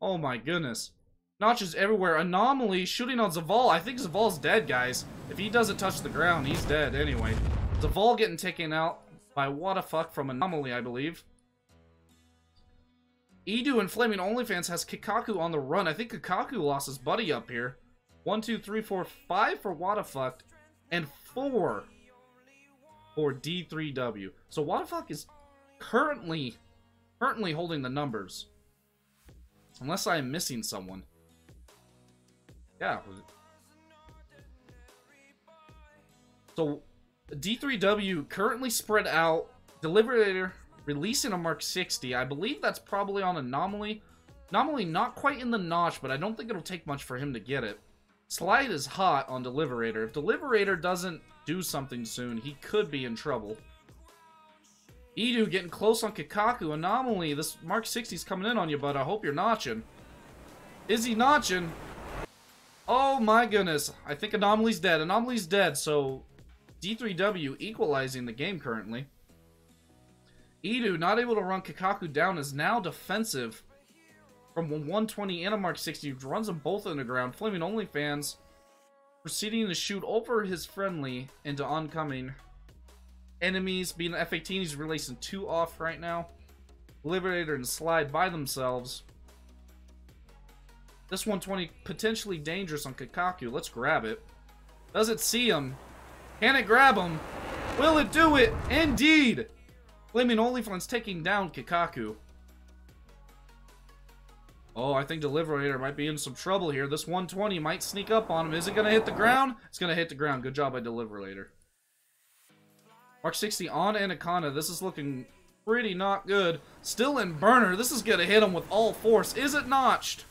Oh my goodness. Notches everywhere. Anomaly shooting on Zaval. I think Zaval's dead, guys. If he doesn't touch the ground, he's dead anyway. Zaval getting taken out by Wadafak from Anomaly, I believe. Edu and Flaming OnlyFans has Kikaku on the run. I think Kikaku lost his buddy up here. 1, 2, 3, 4, 5 for Wadafak. And 4 for D3W. So Wadafak is currently holding the numbers. Unless I am missing someone. Yeah. So D3W currently spread out. Deliberator releasing a Mark 60. I believe that's probably on Anomaly. Anomaly not quite in the notch, but I don't think it'll take much for him to get it. Slide is hot on Deliberator. If Deliberator doesn't do something soon, he could be in trouble. Edu getting close on Kikaku. Anomaly, this Mark 60's coming in on you, bud. I hope you're notching. Is he notching? Oh my goodness. I think Anomaly's dead. Anomaly's dead, so D3W equalizing the game currently. Edu, not able to run Kikaku down, is now defensive from 120 and a Mark 60, runs them both in the ground. Flaming OnlyFans proceeding to shoot over his friendly into oncoming enemies. Being an F-18, he's releasing 2 off right now. Liberator and Slide by themselves. This 120 potentially dangerous on Kikaku. Let's grab it. Does it see him? Can it grab him? Will it do it? Indeed! Flaming OnlyFans taking down Kikaku. Oh, I think Deliberator might be in some trouble here. This 120 might sneak up on him. Is it going to hit the ground? It's going to hit the ground. Good job by Deliberator. Mark 60 on Anaconda. This is looking pretty not good. Still in burner. This is going to hit him with all force. Is it notched?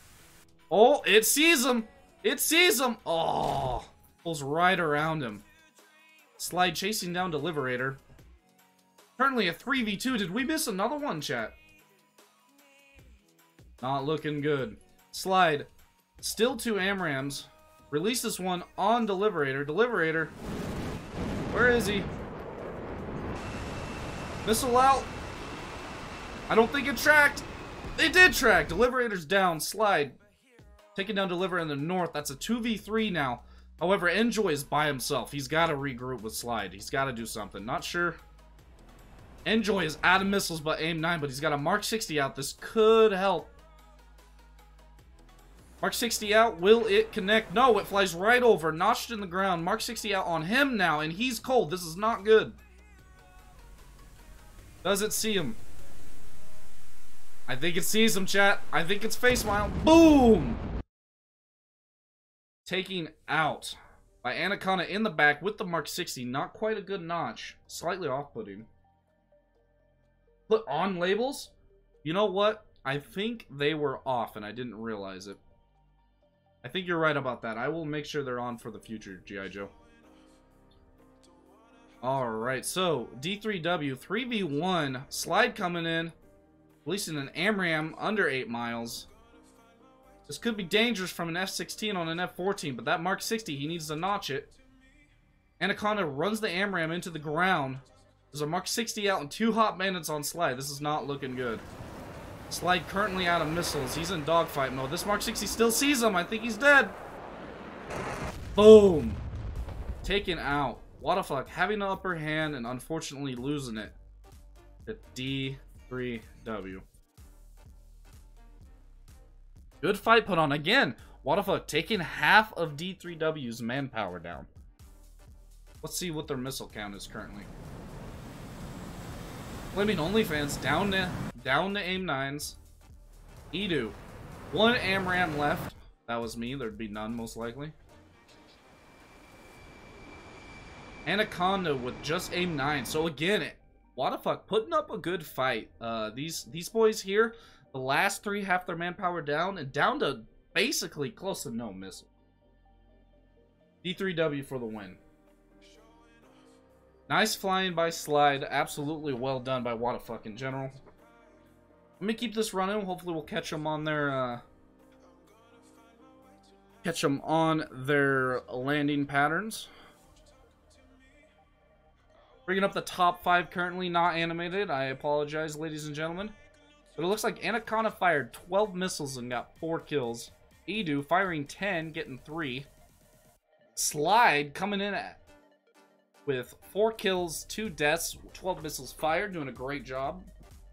Oh, it sees him. It sees him. Oh, pulls right around him. Slide chasing down Deliberator. Currently a 3v2. Did we miss another one, chat? Not looking good. Slide. Still 2 AMRAMs. Release this one on Deliberator. Deliberator. Where is he? Missile out. I don't think it tracked. It did track. Deliberator's down. Slide. Taking down Deliver in the north. That's a 2v3 now. However, Enjoy is by himself. He's got to regroup with Slide. He's got to do something. Not sure. Enjoy is out of missiles but aim 9, but he's got a Mark 60 out. This could help. Mark 60 out. Will it connect? No, it flies right over. Notched in the ground. Mark 60 out on him now, and he's cold. This is not good. Does it see him? I think it sees him, chat. I think it's face mount. Boom! Taking out by Anaconda in the back with the Mark 60. Not quite a good notch. Slightly off-putting. Put on labels? You know what? I think they were off, and I didn't realize it. I think you're right about that. I will make sure they're on for the future, G.I. Joe. Alright, so D3W, 3v1. Slide coming in. Releasing an AMRAM under 8 miles. This could be dangerous from an F-16 on an F-14, but that Mark 60, he needs to notch it. Anaconda runs the AMRAM into the ground. There's a Mark 60 out and 2 hot bandits on Slide. This is not looking good. Slide currently out of missiles. He's in dogfight mode. This Mark 60 still sees him. I think he's dead. Boom. Taken out. Wadafak having the upper hand and unfortunately losing it. The D3W. Good fight put on. Again, Wadafak taking half of D3W's manpower down. Let's see what their missile count is currently. Flaming OnlyFans down to aim 9s. Edu. 1 AMRAM left. That was me. There'd be none most likely. Anaconda with just aim 9. So again, Wadafak putting up a good fight. These boys here, the last 3 have their manpower down and down to basically close to no missile. D3W for the win. Nice flying by Slide. Absolutely well done by Wadafak in general. Let me keep this running. Hopefully we'll catch them on their landing patterns. Bringing up the top 5 currently, not animated. I apologize, ladies and gentlemen. But it looks like Anaconda fired 12 missiles and got 4 kills. Edu firing 10, getting 3. Slide coming in with 4 kills, 2 deaths, 12 missiles fired, doing a great job.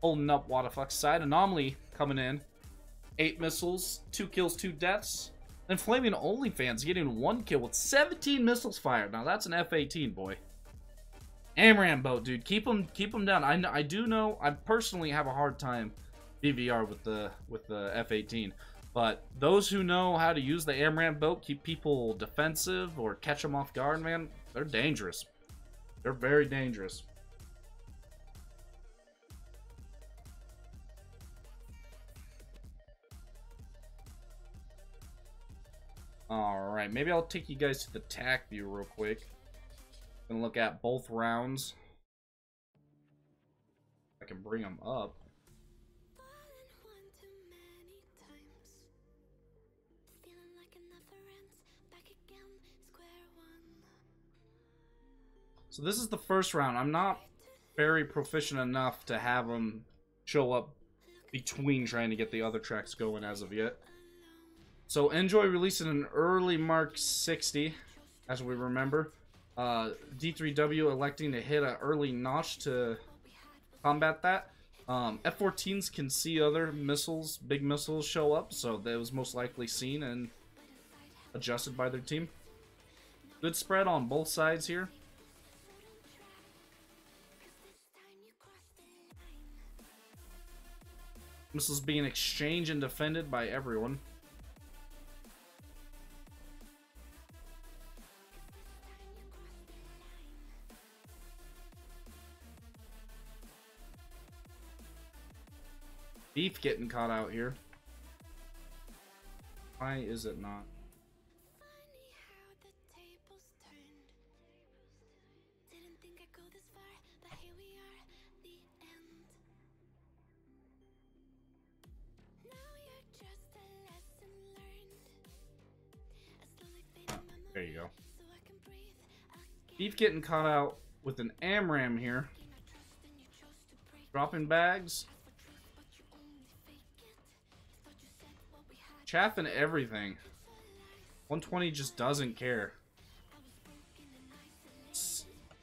Holding up Wadafak's side. Anomaly coming in. 8 missiles, 2 kills, 2 deaths. And Flaming OnlyFans getting 1 kill with 17 missiles fired. Now that's an F-18, boy. AMRAM boat, dude. Keep them down. I do know I personally have a hard time BVR with the F-18. But those who know how to use the AMRAM boat, keep people defensive or catch them off guard, man, they're dangerous. They're very dangerous. Alright, maybe I'll take you guys to the TAC view real quick. Gonna look at both rounds. I can bring them up. So So this is the first round. I'm not very proficient enough to have them show up between trying to get the other tracks going as of yet. So Enjoy releasing an early Mark 60, as we remember. D3W electing to hit an early notch to combat that. F-14s can see other missiles, big missiles show up, so that was most likely seen and adjusted by their team. Good spread on both sides here. Missiles being exchanged and defended by everyone. Beef getting caught out here. Why is it not? There you go. Beef getting caught out with an AMRAM here. Dropping bags. Chaffing everything. 120 just doesn't care.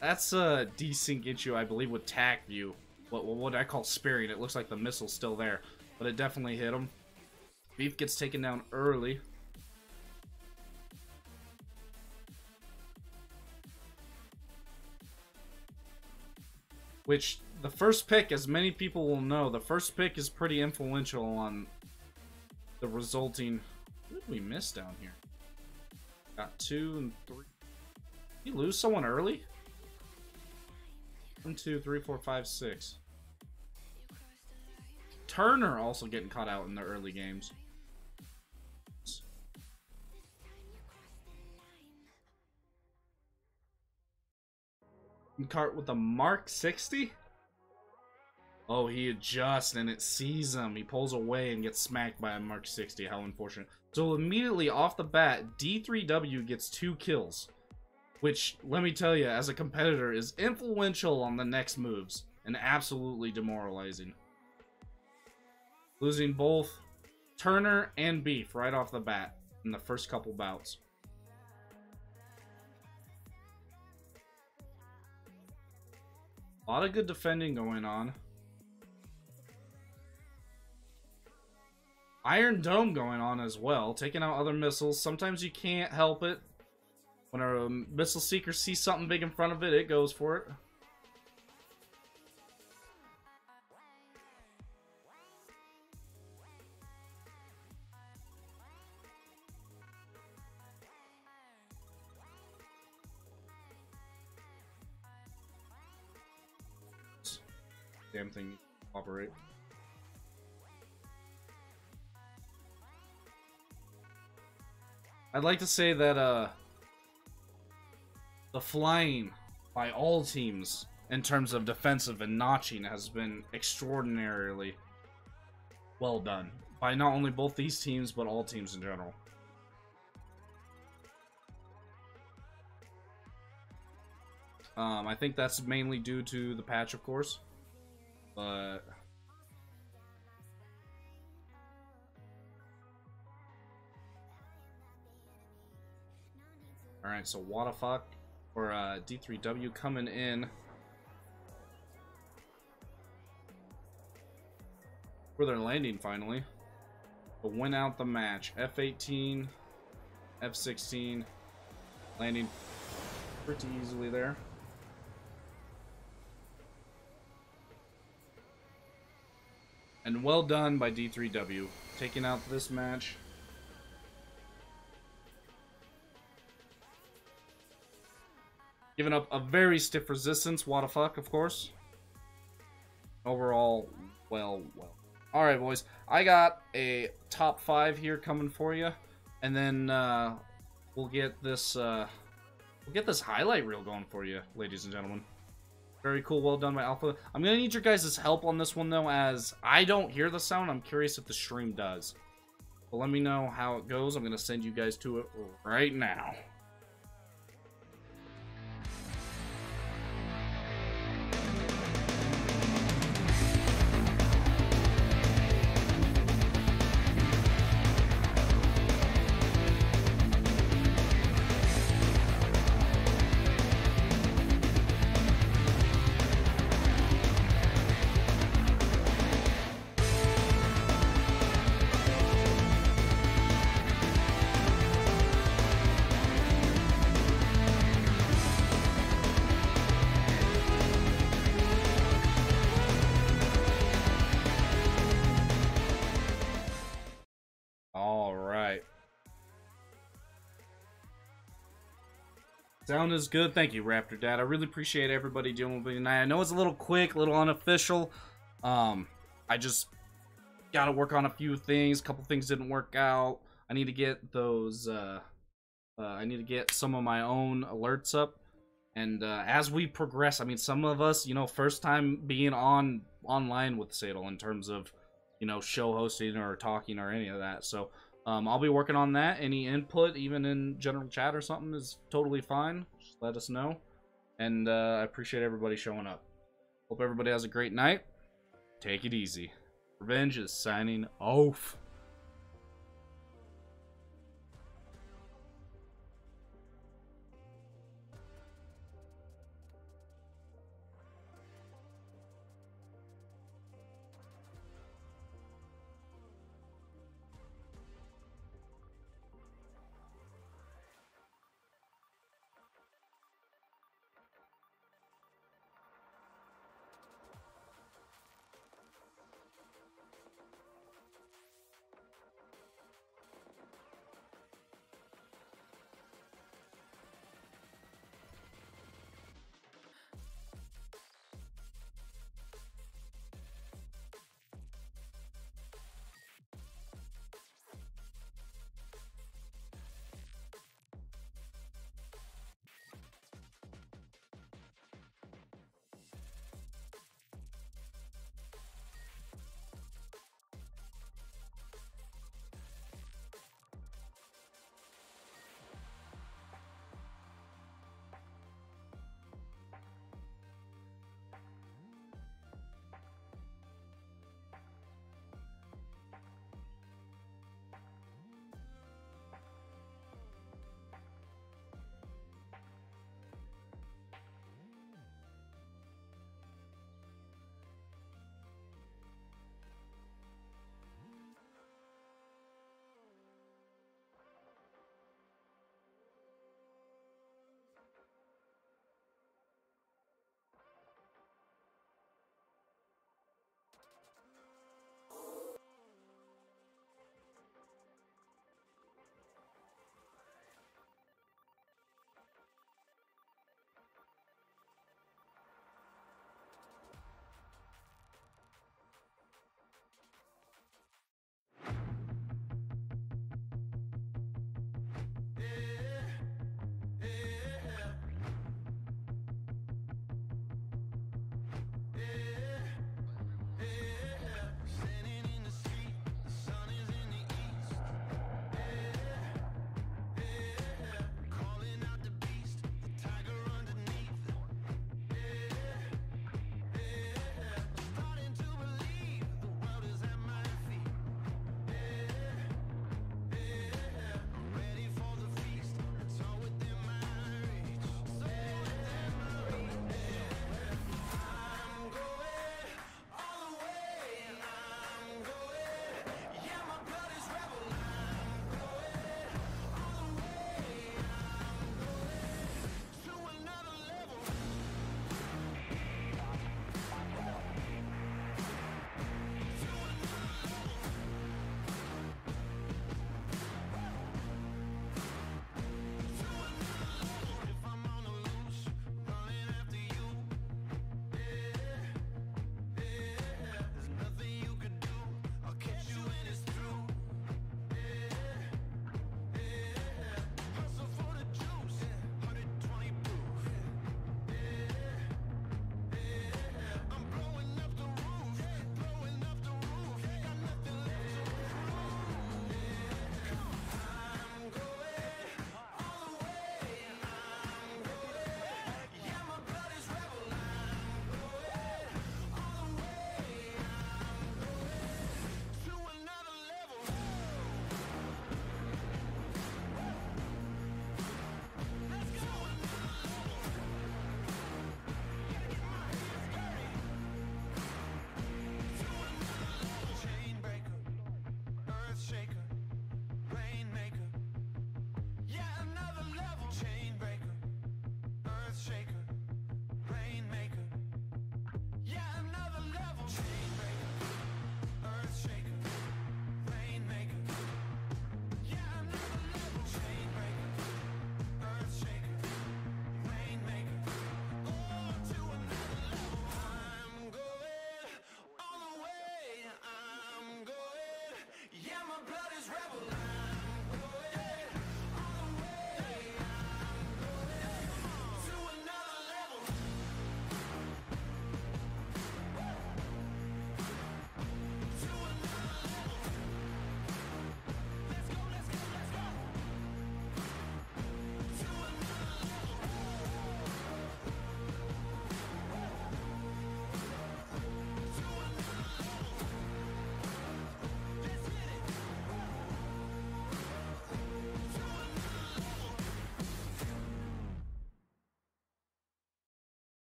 That's a desync issue, I believe, with TAC view. What I call sparing. It looks like the missile's still there, but it definitely hit him. Beef gets taken down early. Which, the first pick, as many people will know, the first pick is pretty influential on the resulting... What did we miss down here? Got 2 and 3. Did you lose someone early? 1, 2, 3, 4, 5, 6. Turner also getting caught out in the early games. Cart with a Mark 60? Oh, he adjusts and it sees him. He pulls away and gets smacked by a Mark 60. How unfortunate. So immediately off the bat, D3W gets 2 kills. Which, let me tell you, as a competitor, is influential on the next moves. And absolutely demoralizing. Losing both Turner and Beef right off the bat in the first couple bouts. A lot of good defending going on. Iron Dome going on as well, taking out other missiles. Sometimes you can't help it. When a missile seeker sees something big in front of it, it goes for it. Damn thing operate. I'd like to say that the flying by all teams in terms of defensive and notching has been extraordinarily well done by not only both these teams but all teams in general. I think that's mainly due to the patch, of course. But alright, so Wadafak or D3W coming in for their landing finally to win out the match. F-18, F-16 landing pretty easily there. And well done by D3W, taking out this match. Giving up a very stiff resistance, Wadafak, of course. Overall, well. Alright, boys. I got a top 5 here coming for you. And then we'll get this highlight reel going for you, ladies and gentlemen. Very cool, well done by Alpha. I'm going to need your guys' help on this one, though, as I don't hear the sound. I'm curious if the stream does. But let me know how it goes. I'm going to send you guys to it right now. Sound is good. Thank you, Raptor Dad. I really appreciate everybody dealing with me tonight. I know it's a little quick, a little unofficial. I just gotta work on a few things. A couple things didn't work out. I need to get those, I need to get some of my own alerts up. And as we progress, I mean, some of us, you know, first time being online with SATAL in terms of, you know, show hosting or talking or any of that. So I'll be working on that. Any input, even in general chat or something, is totally fine. Just let us know. And I appreciate everybody showing up. Hope everybody has a great night. Take it easy. Revenge is signing off.